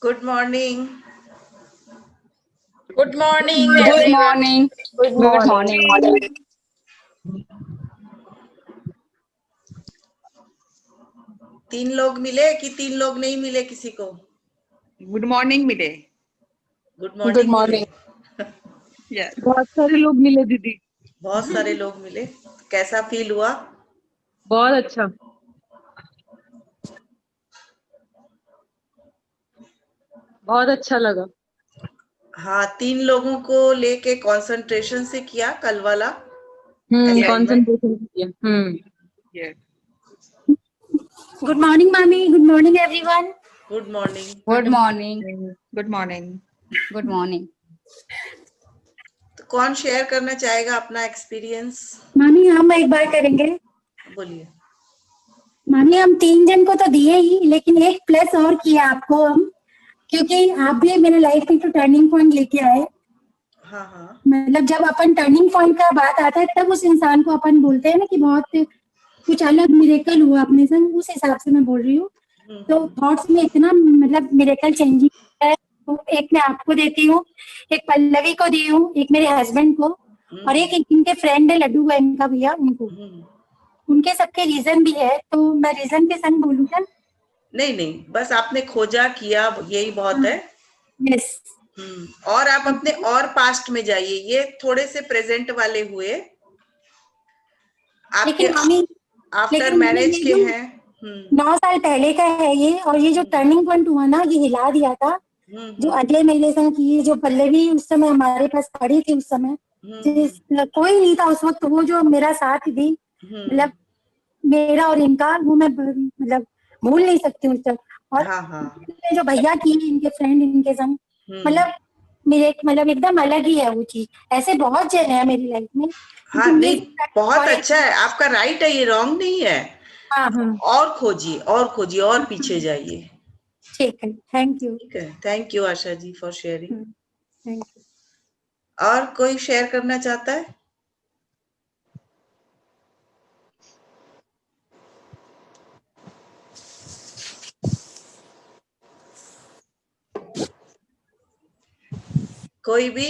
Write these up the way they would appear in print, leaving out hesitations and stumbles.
Good morning. Good morning, Good everyone. morning. Good Good morning. morning. तीन लोग मिले कि तीन लोग नहीं मिले किसी को? गुड मॉर्निंग मिले। Good Good morning morning. मिले। यस बहुत सारे लोग मिले दीदी। बहुत सारे लोग मिले। कैसा फील हुआ? बहुत अच्छा। बहुत अच्छा लगा। हाँ, तीन लोगों को लेके कंसंट्रेशन से किया कल वाला assignment। कंसंट्रेशन किया। Yes Good morning, Mami. Good morning, everyone. Good morning. Good morning. Good morning. Good morning. तो कौन शेयर करना चाहेगा अपना एक्सपीरियंस? मामी हम एक बार करेंगे। बोलिए। मामी हम 3 जन को तो दिए ही, लेकिन एक प्लस और किया आपको हम, क्योंकि आप भी मेरे लाइफ में तो टर्निंग पॉइंट लेके आए। हाँ हाँ। मतलब जब अपन टर्निंग पॉइंट का बात आता है तब उस इंसान को अपन बोलते हैं ना कि बहुत कुछ अलग मिरेकल हुआ अपने संग, उस हिसाब से मैं बोल रही हूँ। तो थॉट्स में इतना मतलब मिरेकल चेंजिंग है। तो एक मैं आपको देती हूँ, एक पल्लवी को दी हूँ, एक मेरे हस्बैंड को, और एक इनके फ्रेंड है लड्डू है इनका भैया, उनको। उनके सबके रीजन भी है, तो मैं रीजन के संग बोलूँ क्या? नहीं नहीं, बस आपने खोजा किया, यही बहुत है। यस। और आप अपने और पास्ट में जाइए। ये थोड़े से प्रेजेंट वाले हुए, आपके लेकिन मामी आफ्टर मैरिज के हैं। 9 साल पहले का है ये, और ये जो टर्निंग पॉइंट हुआ ना, ये हिला दिया था। जो अजय मेरे संग की, जो पल्लवी उस समय हमारे पास खड़ी थी, उस समय कोई नहीं था उस वक्त, वो जो मेरा साथ दी, मतलब मेरा और इनका, वो मैं मतलब भूल नहीं सकती उस तक। और हाँ हाँ। जो भैया की इनके फ्रेंड इनके संग, मतलब मेरे मतलब एकदम अलग ही है वो चीज। ऐसे बहुत जन है मेरी लाइफ में। हाँ नहीं, बहुत अच्छा है, आपका राइट है, ये रॉन्ग नहीं है। हाँ हाँ और खोजिए और खोजिए और पीछे जाइए। ठीक है, थैंक यू। ठीक है, thank you Asha ji for sharing. Thank you. और कोई शेयर करना चाहता है? कोई भी?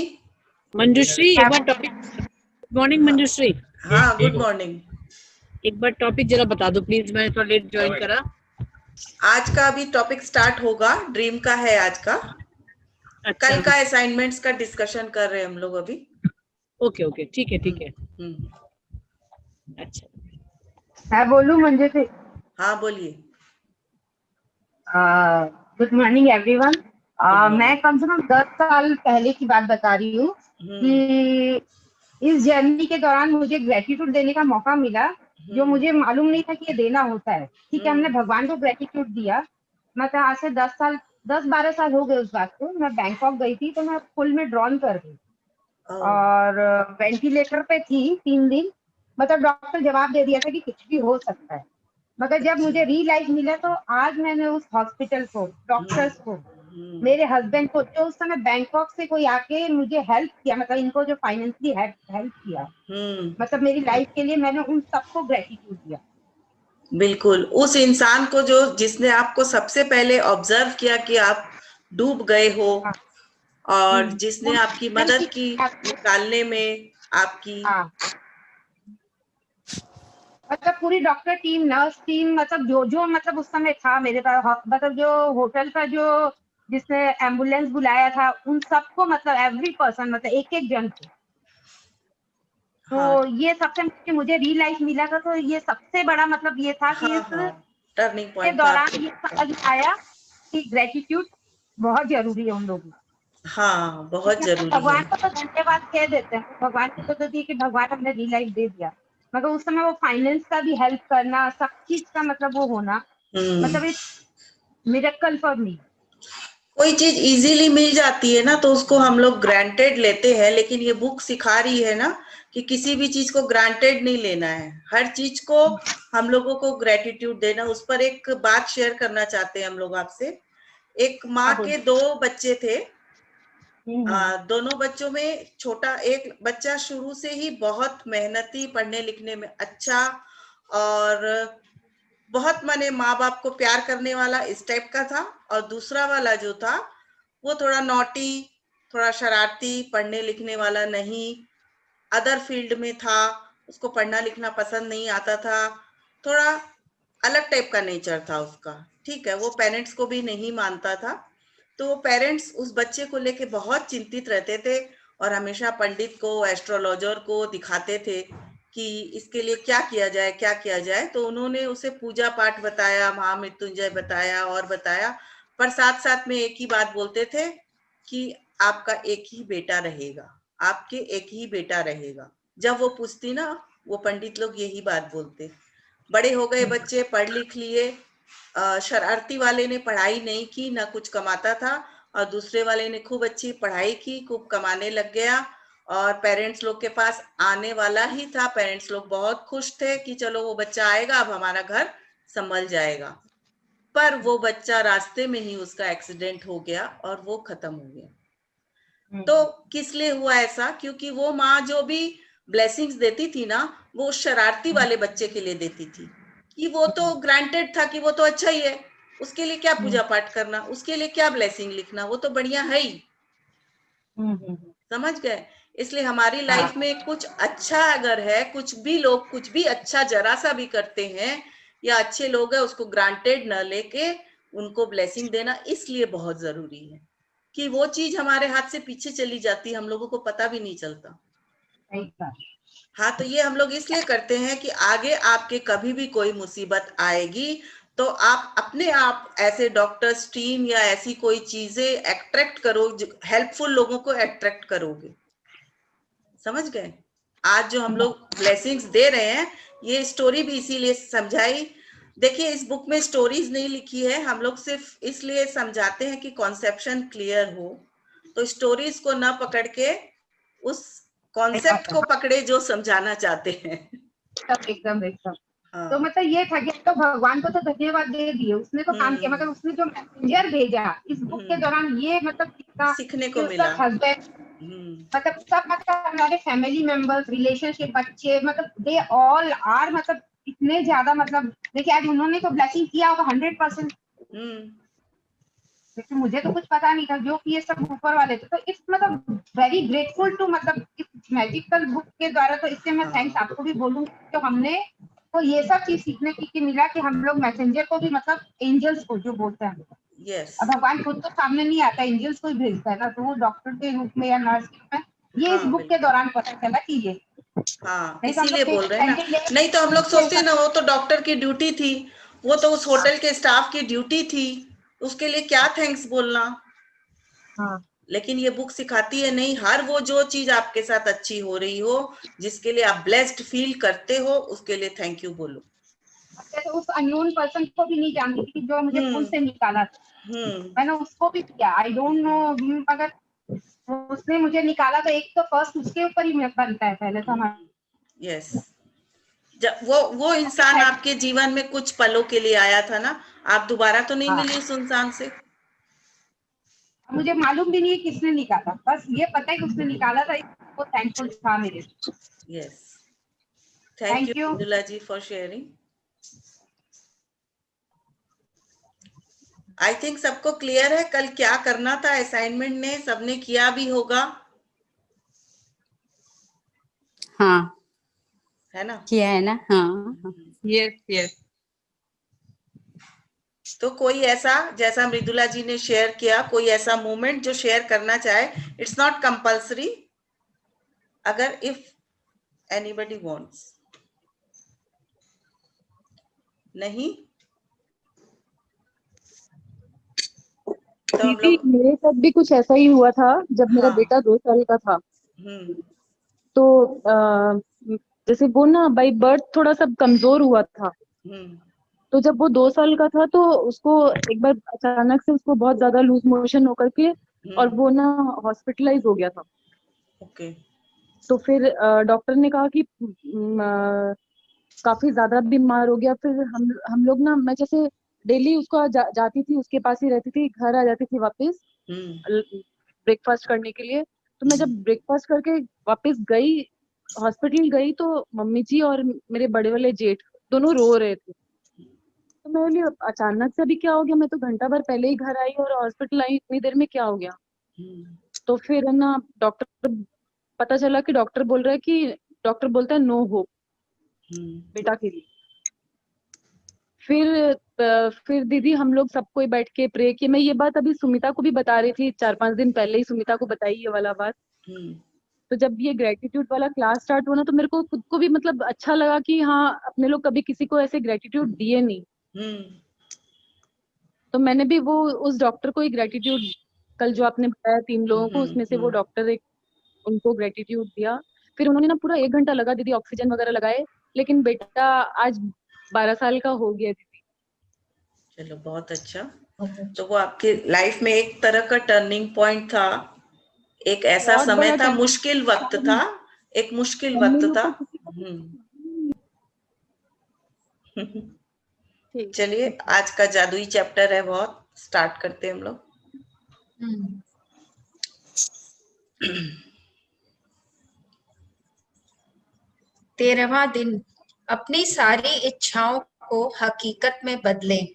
मंजुश्री एक बार टॉपिक। Good morning Manjushri. हाँ गुड मॉर्निंग। एक बार टॉपिक जरा बता दो प्लीज, मैं थोड़ा लेट ज्वाइन करा। आज का अभी टॉपिक स्टार्ट होगा, ड्रीम का है आज का। अच्छा, कल का असाइनमेंट्स का डिस्कशन कर रहे हैं हम लोग अभी। ओके ओके, ठीक है ठीक है। अच्छा, मैं बोलूं मंजू से? हाँ बोलिए। Good morning everyone. मैं कम से कम 10 साल पहले की बात बता रही हूँ कि इस जर्नी के दौरान मुझे ग्रेटिट्यूड देने का मौका मिला, जो मुझे मालूम नहीं था कि ये देना होता है। ठीक है, हमने भगवान को ग्रेटिट्यूड दिया। मतलब आज से 10-12 साल हो गए उस बात को। मैं बैंकॉक गई थी, तो मैं फुल में ड्रॉन कर गई और वेंटिलेटर पे थी 3 दिन। मतलब डॉक्टर जवाब दे दिया था कि कुछ भी हो सकता है। मगर जब मुझे रियलाइज मिला, तो आज मैंने उस हॉस्पिटल को, डॉक्टर्स को, मेरे हस्बैंड को, जो उस समय बैंकॉक से कोई आके मुझे हेल्प किया, मतलब इनको जो फाइनेंशियली हेल्प किया, मतलब मेरी लाइफ के लिए, मैंने उन सबको ग्रेटिट्यूड दिया। बिल्कुल, उस इंसान को जो जिसने आपको सबसे पहले ऑब्जर्व किया कि आप डूब गए हो, और जिसने आपकी मदद की निकालने में आपकी। मतलब पूरी डॉक्टर टीम, नर्स टीम, मतलब जो मतलब उस समय था मेरे पास, मतलब जो होटल का जो जिसने एम्बुलेंस बुलाया था, उन सबको, मतलब एवरी पर्सन, मतलब एक एक जन को। तो ये सबसे मुझे रियलाइज मिला था। तो ये सबसे बड़ा मतलब ये था कि इस टर्निंग के पॉइंट दौरान ये समझ आया कि ग्रेटिट्यूड बहुत जरूरी है उन लोगों को। हाँ बहुत जरूरी भगवान है। को तो धन्यवाद कह देते हैं, भगवान को तो दी कि भगवान हमने रियलाइज दे दिया, मगर उस समय वो फाइनेंस का भी हेल्प करना, सब चीज का मतलब वो होना, मतलब इट्स मिरेकल फॉर मी। कोई चीज इजीली मिल जाती है ना, तो उसको हम लोग ग्रांटेड लेते हैं, लेकिन ये बुक सिखा रही है ना कि किसी भी चीज को ग्रांटेड नहीं लेना है, हर चीज को हम लोगों को ग्रेटिट्यूड देना। उस पर एक बात शेयर करना चाहते हैं हम लोग आपसे। एक माँ के 2 बच्चे थे। दोनों बच्चों में छोटा एक बच्चा शुरू से ही बहुत मेहनती, पढ़ने लिखने में अच्छा, और बहुत माने माँ बाप को प्यार करने वाला इस टाइप का था, और दूसरा वाला जो था वो थोड़ा नॉटी, थोड़ा शरारती, पढ़ने लिखने वाला नहीं, अदर फील्ड में था, उसको पढ़ना लिखना पसंद नहीं आता था, थोड़ा अलग टाइप का नेचर था उसका। ठीक है, वो पेरेंट्स को भी नहीं मानता था, तो वो पेरेंट्स उस बच्चे को लेके बहुत चिंतित रहते थे और हमेशा पंडित को, एस्ट्रोलॉजर को दिखाते थे कि इसके लिए क्या किया जाए, क्या किया जाए। तो उन्होंने उसे पूजा पाठ बताया, महामृत्युंजय बताया और बताया, पर साथ साथ में एक ही बात बोलते थे कि आपका एक ही बेटा रहेगा, आपके एक ही बेटा रहेगा। जब वो पूछती ना, वो पंडित लोग यही बात बोलते। बड़े हो गए बच्चे, पढ़ लिख लिए, शरारती वाले ने पढ़ाई नहीं की, ना कुछ कमाता था, और दूसरे वाले ने खूब अच्छी पढ़ाई की, खूब कमाने लग गया, और पेरेंट्स लोग के पास आने वाला ही था। पेरेंट्स लोग बहुत खुश थे कि चलो वो बच्चा आएगा, अब हमारा घर संभल जाएगा। पर वो बच्चा रास्ते में ही उसका एक्सीडेंट हो गया और वो खत्म हो गया। तो किस लिए हुआ ऐसा? क्योंकि वो माँ जो भी ब्लेसिंग्स देती थी ना, वो शरारती वाले बच्चे के लिए देती थी, कि वो तो ग्रांटेड था कि वो तो अच्छा ही है, उसके लिए क्या पूजा पाठ करना, उसके लिए क्या ब्लेसिंग लिखना, वो तो बढ़िया है ही। समझ गए? इसलिए हमारी लाइफ में कुछ अच्छा अगर है, कुछ भी लोग कुछ भी अच्छा जरा सा भी करते हैं या अच्छे लोग हैं, उसको ग्रांटेड न लेके उनको ब्लेसिंग देना इसलिए बहुत जरूरी है कि वो चीज हमारे हाथ से पीछे चली जाती है, हम लोगों को पता भी नहीं चलता। हाँ, तो ये हम लोग इसलिए करते हैं कि आगे आपके कभी भी कोई मुसीबत आएगी तो आप अपने आप ऐसे डॉक्टर्स टीम या ऐसी कोई चीजें अट्रैक्ट करो, हेल्पफुल लोगों को अट्रैक्ट करोगे। समझ गए? आज जो हम लोग ब्लेसिंग्स दे रहे हैं, ये स्टोरी भी इसीलिए समझाई। देखिए, इस बुक में स्टोरीज नहीं लिखी है, हम लोग सिर्फ इसलिए समझाते हैं कि कॉन्सेप्शन क्लियर हो। तो स्टोरीज को ना पकड़ के उस कॉन्सेप्ट को पकड़े जो समझाना चाहते हैं। एकदम एकदम। हाँ। तो मतलब ये था कि तो भगवान को तो धन्यवाद दे दिए, उसने तो काम किया, मतलब उसने जो मैसेंजर भेजा इस बुक के दौरान, ये मतलब कितना सीखने को कि मिला। उसका हस्बैंड, मतलब सब, मतलब हमारे फैमिली मेंबर्स, रिलेशनशिप, बच्चे, मतलब दे ऑल आर, मतलब इतने ज्यादा, मतलब देखिए आज उन्होंने तो ब्लेसिंग किया होगा 100%, लेकिन मुझे तो कुछ पता नहीं था, जो कि ये सब ऊपर वाले थे। तो इस मतलब वेरी ग्रेटफुल टू, मतलब इस मैजिकल बुक के द्वारा, तो इससे मैं थैंक्स आपको भी बोलूंगी, तो हमने तो ये सब चीज सीखने की मिला कि हम लोग मैसेंजर को भी, मतलब एंजल्स को जो बोलते हैं, यस, अब भगवान खुद तो सामने नहीं आता, एंजल्स को ही भेजता है ना, तो वो डॉक्टर के रूप में या नर्स के रूप में, ये इस बुक के दौरान पता चला कि ये, हाँ, नहीं तो हम इसीलिए लोग बोल रहे हैं ना। पेटेंट नहीं तो हम लोग सोचते हैं ना, वो तो डॉक्टर की ड्यूटी थी, वो तो उस होटल के स्टाफ की ड्यूटी थी, उसके लिए क्या थैंक्स बोलना। हाँ, लेकिन ये बुक सिखाती है नहीं, हर वो जो चीज आपके साथ अच्छी हो रही हो, जिसके लिए आप ब्लेस्ड फील करते हो, उसके लिए थैंक यू बोलो। तो उस अननोन पर्सन को भी नहीं जानती थी जो मुझे पुल से निकाला था, मैंने उसको भी किया, आई डोंट नो, अगर उसने मुझे निकाला तो एक तो फर्स्ट उसके ऊपर ही बनता है पहले तो हमारा। यस, जब वो इंसान आपके जीवन में कुछ पलों के लिए आया था ना, आप दोबारा तो नहीं मिली उस इंसान से। मुझे मालूम भी नहीं है किसने निकाला, बस ये पता है कि उसने निकाला था, वो थैंकफुल था मेरे। Yes, thank you Thank you. Manjula ji for sharing. I think सबको क्लियर है कल क्या करना था असाइनमेंट ने, सबने किया भी होगा, हाँ है ना? किया है ना। हाँ Yes, yes. तो कोई ऐसा, जैसा मृदुला जी ने शेयर किया, कोई ऐसा मोमेंट जो शेयर करना चाहे, इट्स नॉट कंपल्सरी, अगर इफ एनीबडी वांट्स। नहीं तो हम दीदी लोग, मेरे साथ भी कुछ ऐसा ही हुआ था जब मेरा हाँ, बेटा 2 साल का था। हम्म, तो जैसे वो ना बाई बर्थ थोड़ा सा कमजोर हुआ था। हम्म, तो जब वो 2 साल का था तो उसको एक बार अचानक से उसको बहुत ज्यादा लूज मोशन होकर के और वो ना हॉस्पिटलाइज हो गया था। ओके, तो फिर डॉक्टर ने कहा कि काफी ज्यादा बीमार हो गया। फिर हम लोग ना, मैं जैसे डेली उसको जाती थी, उसके पास ही रहती थी, घर आ जाती थी वापस ब्रेकफास्ट करने के लिए। तो मैं जब ब्रेकफास्ट करके वापस गई, हॉस्पिटल गई, तो मम्मी जी और मेरे बड़े वाले जेठ दोनों रो रहे थे। तो मैं बोली अचानक से अभी क्या हो गया, मैं तो घंटा भर पहले ही घर आई और हॉस्पिटल आई, इतनी देर में क्या हो गया। तो फिर है ना डॉक्टर, पता चला कि डॉक्टर बोल रहा है कि डॉक्टर बोलता है नो होप बेटा के लिए। फिर दीदी हम लोग सब कोई बैठ के प्रे किए। मैं ये बात अभी सुमिता को भी बता रही थी, 4-5 दिन पहले ही सुमिता को बताई ये वाला बात। तो जब ये ग्रेटिट्यूड वाला क्लास स्टार्ट हुआ ना, तो मेरे को खुद को भी मतलब अच्छा लगा कि हाँ अपने लोग कभी किसी को ऐसे ग्रेटिट्यूड दिए नहीं। तो मैंने भी वो उस डॉक्टर को ही ग्रेटिट्यूड, कल जो आपने बताया 3 लोगों को, उसमें से वो डॉक्टर एक, उनको ग्रेटिट्यूड दिया। फिर उन्होंने ना पूरा 1 घंटा लगा दीदी, ऑक्सीजन वगैरह लगाए, लेकिन बेटा आज 12 साल का हो गया दीदी। चलो बहुत अच्छा। तो वो आपके लाइफ में एक तरह का टर्निंग पॉइंट था, एक ऐसा बहुत समय बड़ा था, turning मुश्किल वक्त था, एक मुश्किल वक्त था। चलिए आज का जादुई चैप्टर है बहुत, स्टार्ट करते हैं हम लोग। 13वां दिन, अपनी सारी इच्छाओं को हकीकत में बदलें।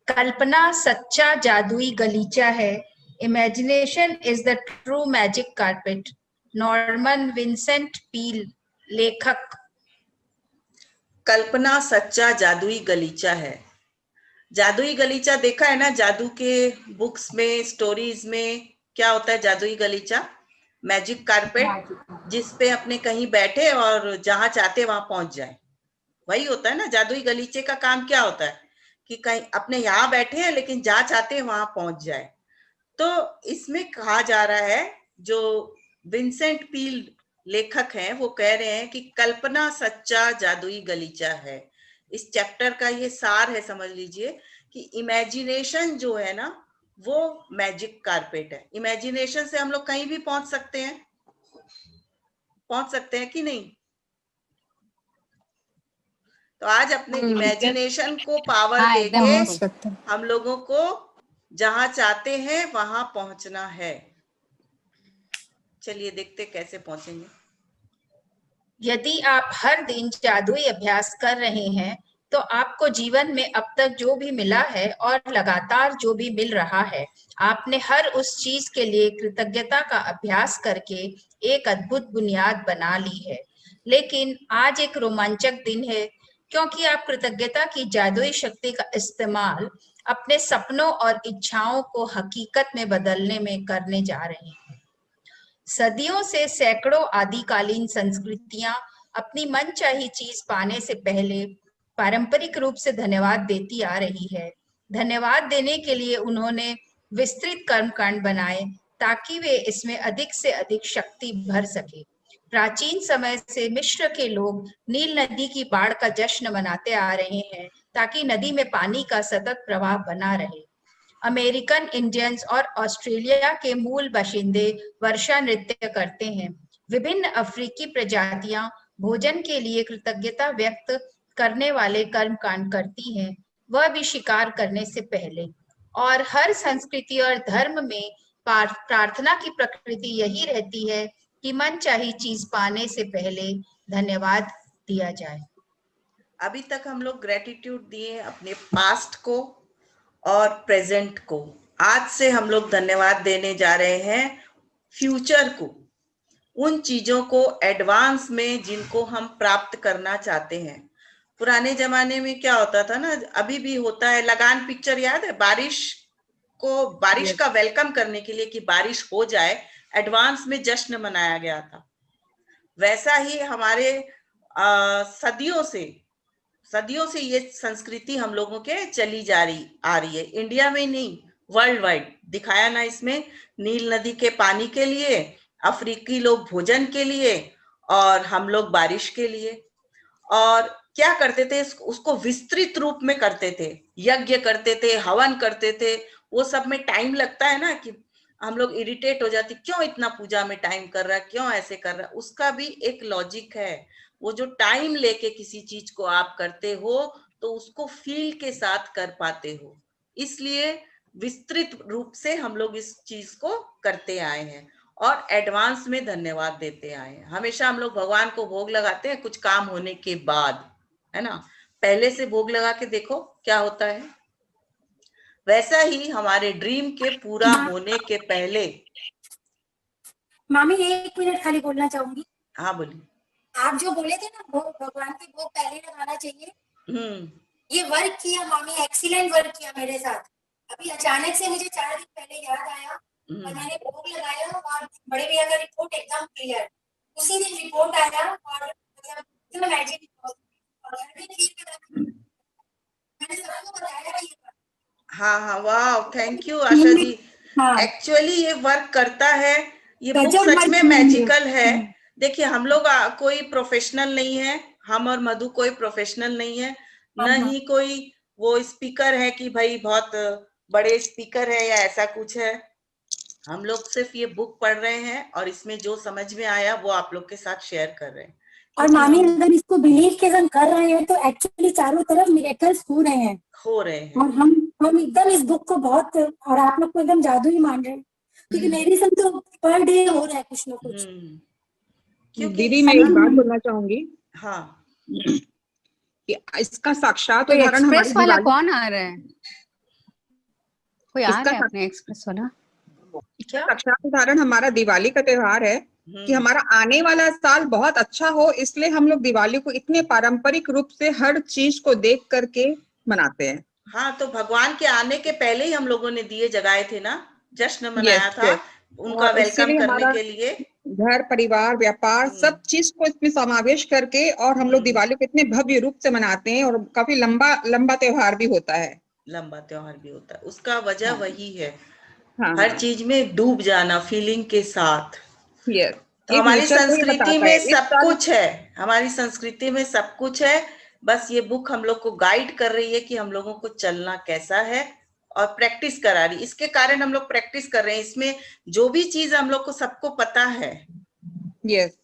कल्पना सच्चा जादुई गलीचा है। Imagination is the true magic carpet. Norman Vincent Peale, लेखक। कल्पना सच्चा जादुई गलीचा है। जादुई गलीचा देखा है ना, जादू के बुक्स में, स्टोरीज में क्या होता है जादुई गलीचा? मैजिक कारपेट, जिसपे अपने कहीं बैठे और जहां चाहते वहां पहुंच जाए, वही होता है ना। जादुई गलीचे का काम क्या होता है कि कहीं अपने यहाँ बैठे हैं लेकिन जहां चाहते हैं वहां पहुंच जाए। तो इसमें कहा जा रहा है, जो विंसेंट पील लेखक हैं वो कह रहे हैं कि कल्पना सच्चा जादुई गलीचा है। इस चैप्टर का ये सार है, समझ लीजिए कि इमेजिनेशन जो है ना वो मैजिक कारपेट है। इमेजिनेशन से हम लोग कहीं भी पहुंच सकते हैं कि नहीं? तो आज अपने इमेजिनेशन को पावर देके हम लोगों को जहां चाहते हैं वहां पहुंचना है। चलिए देखते कैसे पहुंचेंगे। यदि आप हर दिन जादुई अभ्यास कर रहे हैं तो आपको जीवन में अब तक जो भी मिला है और लगातार जो भी मिल रहा है, आपने हर उस चीज के लिए कृतज्ञता का अभ्यास करके एक अद्भुत बुनियाद बना ली है। लेकिन आज एक रोमांचक दिन है, क्योंकि आप कृतज्ञता की जादुई शक्ति का इस्तेमाल अपने सपनों और इच्छाओं को हकीकत में बदलने में करने जा रहे हैं। सदियों से सैकड़ों आदिकालीन संस्कृतियां अपनी मनचाही चीज पाने से पहले पारंपरिक रूप से धन्यवाद देती आ रही है। धन्यवाद देने के लिए उन्होंने विस्तृत कर्मकांड बनाए ताकि वे इसमें अधिक से अधिक शक्ति भर सके। प्राचीन समय से मिस्र के लोग नील नदी की बाढ़ का जश्न मनाते आ रहे हैं ताकि नदी में पानी का सतत प्रवाह बना रहे। अमेरिकन इंडियंस और ऑस्ट्रेलिया के मूल बाशिंदे वर्षा नृत्य करते हैं। विभिन्न अफ्रीकी प्रजातियां भोजन के लिए कृतज्ञता व्यक्त करने वाले कर्मकांड करती हैं, वह भी शिकार करने से पहले। और हर संस्कृति और धर्म में प्रार्थना की प्रकृति यही रहती है कि मनचाही चीज पाने से पहले धन्यवाद दिया जाए। अभी तक हम लोग ग्रेटिट्यूड दिए अपने पास्ट को और प्रेजेंट को। आज से हम लोग धन्यवाद देने जा रहे हैं फ्यूचर को, उन चीजों को एडवांस में जिनको हम प्राप्त करना चाहते हैं। पुराने जमाने में क्या होता था ना, अभी भी होता है, लगान पिक्चर याद है? बारिश का वेलकम करने के लिए कि बारिश हो जाए, एडवांस में जश्न मनाया गया था। वैसा ही हमारे सदियों से ये संस्कृति हम लोगों के चली आ रही है। इंडिया में नहीं, वर्ल्ड वाइड। दिखाया ना इसमें, नील नदी के पानी के लिए, अफ्रीकी लोग भोजन के लिए और हम लोग बारिश के लिए। और क्या करते थे, उसको विस्तृत रूप में करते थे, यज्ञ करते थे, हवन करते थे। वो सब में टाइम लगता है ना, कि हम लोग इरिटेट हो जाते, क्यों इतना पूजा में टाइम कर रहा है, क्यों ऐसे कर रहा है। उसका भी एक लॉजिक है। वो जो टाइम लेके किसी चीज को आप करते हो तो उसको फील के साथ कर पाते हो, इसलिए विस्तृत रूप से हम लोग इस चीज को करते आए हैं और एडवांस में धन्यवाद देते आए हैं। हमेशा हम लोग भगवान को भोग लगाते हैं कुछ काम होने के बाद, है ना। पहले से भोग लगा के देखो क्या होता है। वैसा ही हमारे ड्रीम के पूरा होने के पहले। मामी 1 मिनट खाली बोलना चाहूंगी। हाँ बोलिए। आप जो बोले थे ना भगवान की भोग पहले लगाना चाहिए, ये वर्क किया मामी, एक्सीलेंट वर्क किया मेरे साथ। अभी अचानक से मुझे 4 दिन पहले याद आया और मैंने भोग लगाया और बड़े भैया का रिपोर्ट एकदम क्लियर, उसी दिन रिपोर्ट आया और मतलब मैजिक मैंने सबको बताया ये। हाँ हाँ, वाह, थैंक यू आशा जी। हाँ, एक्चुअली ये वर्क करता है, ये बुक गजब सच वर्क में किया मैजिकल है। है। देखिए हम लोग कोई प्रोफेशनल नहीं है, हम और मधु कोई प्रोफेशनल नहीं है, न हाँ। ही कोई वो स्पीकर है कि भाई बहुत बड़े स्पीकर है या ऐसा कुछ है। हम लोग सिर्फ ये बुक पढ़ रहे हैं और इसमें जो समझ में आया वो आप लोग के साथ शेयर कर रहे हैं। और मामी अगर इसको बिलीव के संग कर रहे हैं तो एक्चुअली चारों तरफ मिरेकल्स हो रहे हैं और हम एकदम इस बुक को बहुत, और आप लोग को एकदम जादू ही मान रहे हैं, क्योंकि मेरे संग तो पर डे हो रहा है कुछ ना कुछ। दीदी मैं एक बात बोलना चाहूंगी। हाँ, कि इसका साक्षात कोई उदाहरण हमारी एक्सप्रेस वाला दिवाली, कौन आ रहा है? कोई आ रहा है अपने एक्सप्रेस वाला? क्या साक्षात उदाहरण हमारा दिवाली का त्योहार है कि हमारा आने वाला साल बहुत अच्छा हो, इसलिए हम लोग दिवाली को इतने पारंपरिक रूप से हर चीज को देख करके मनाते हैं। हाँ, तो भगवान के आने के पहले ही हम लोगों ने दिए जगाए थे ना, जश्न मनाया था उनका वेलकम करने के लिए। घर परिवार व्यापार सब चीज को इसमें समावेश करके और हम लोग दिवाली को इतने भव्य रूप से मनाते हैं और काफी लंबा त्योहार भी होता है। लंबा त्योहार भी होता है, उसका वजह वही है। हाँ, हर चीज में डूब जाना फीलिंग के साथ। यस, तो हमारी संस्कृति में सब कुछ है, हमारी संस्कृति में सब कुछ है। बस ये बुक हम लोग को गाइड कर रही है कि हम लोगों को चलना कैसा है और प्रैक्टिस करा रही। इसके कारण हम लोग प्रैक्टिस कर रहे हैं। इसमें जो भी चीज हम लोग को सबको पता है। यस,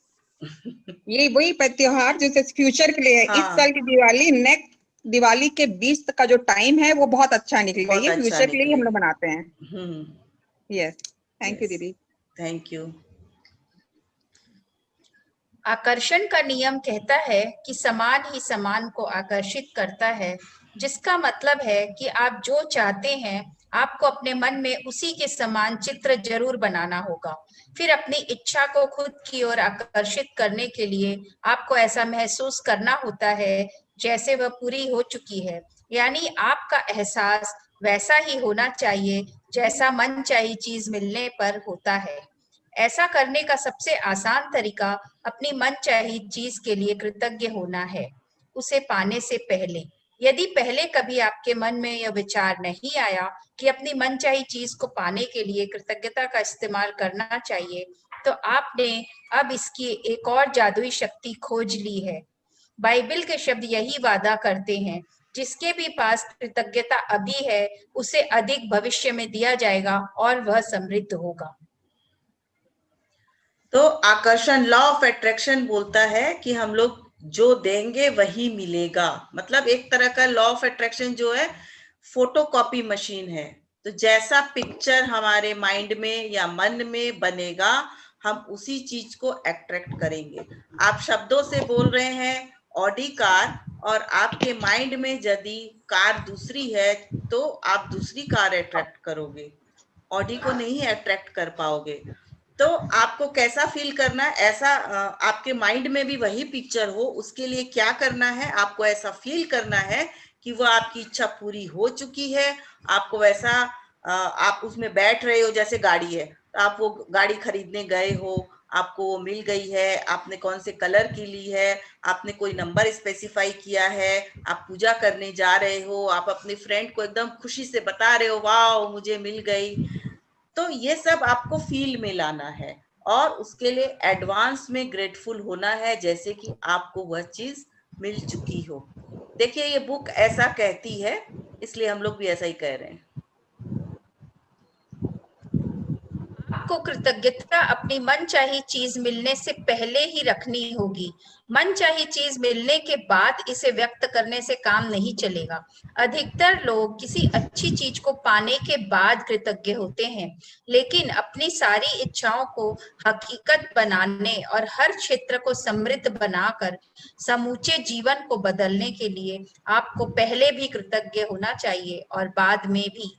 ये वही त्योहार जैसे फ्यूचर के लिए है। इस साल की दिवाली नेक्स्ट दिवाली के 20 का जो टाइम है वो बहुत अच्छा निकलेगा। ये फ्यूचर के लिए हम लोग बनाते हैं। यस, थैंक यू दीदी। Thank you. आकर्षण का नियम कहता है कि समान ही समान को आकर्षित करता है, जिसका मतलब है कि आप जो चाहते हैं आपको अपने मन में उसी के समान चित्र जरूर बनाना होगा। फिर अपनी इच्छा को खुद की ओर आकर्षित करने के लिए आपको ऐसा महसूस करना होता है जैसे वह पूरी हो चुकी है। यानी आपका एहसास वैसा ही होना चाहिए जैसा मनचाही चीज मिलने पर होता है। ऐसा करने का सबसे आसान तरीका अपनी मनचाही चीज के लिए कृतज्ञ होना है, उसे पाने से पहले। यदि पहले कभी आपके मन में यह विचार नहीं आया कि अपनी मनचाही चीज को पाने के लिए कृतज्ञता का इस्तेमाल करना चाहिए, तो आपने अब इसकी एक और जादुई शक्ति खोज ली है। बाइबल के शब्द यही वादा करते हैं, जिसके भी पास कृतज्ञता अभी है उसे अधिक भविष्य में दिया जाएगा और वह समृद्ध होगा। तो आकर्षण, लॉ ऑफ अट्रैक्शन बोलता है कि हम लोग जो देंगे वही मिलेगा। मतलब एक तरह का लॉ ऑफ अट्रैक्शन जो है फोटोकॉपी मशीन है। तो जैसा पिक्चर हमारे माइंड में या मन में बनेगा हम उसी चीज को अट्रैक्ट करेंगे। आप शब्दों से बोल रहे हैं ऑडी कार और आपके माइंड में यदि कार दूसरी है तो आप दूसरी कार अट्रैक्ट करोगे, ऑडी को नहीं अट्रैक्ट कर पाओगे। तो आपको कैसा फील करना है, ऐसा आपके माइंड में भी वही पिक्चर हो, उसके लिए क्या करना है, आपको ऐसा फील करना है कि वो आपकी इच्छा पूरी हो चुकी है। आपको वैसा आप उसमें बैठ रहे हो, जैसे गाड़ी है तो आप वो गाड़ी खरीदने गए हो, आपको वो मिल गई है, आपने कौन से कलर की ली है, आपने कोई नंबर स्पेसिफाई किया है, आप पूजा करने जा रहे हो, आप अपने फ्रेंड को एकदम खुशी से बता रहे हो वाह मुझे मिल गई। तो ये सब आपको फील में लाना है और उसके लिए एडवांस में ग्रेटफुल होना है जैसे कि आपको वह चीज मिल चुकी हो। देखिए ये बुक ऐसा कहती है, इसलिए हम लोग भी ऐसा ही कह रहे हैं। आपको कृतज्ञता अपनी मनचाही चीज मिलने से पहले ही रखनी होगी। मनचाही चीज मिलने के बाद इसे व्यक्त करने से काम नहीं चलेगा। अधिकतर लोग किसी अच्छी चीज को पाने के बाद कृतज्ञ होते हैं, लेकिन अपनी सारी इच्छाओं को हकीकत बनाने और हर क्षेत्र को समृद्ध बनाकर समूचे जीवन को बदलने के लिए आपको पहले भी कृतज्ञ होना चाहिए और बाद में भी।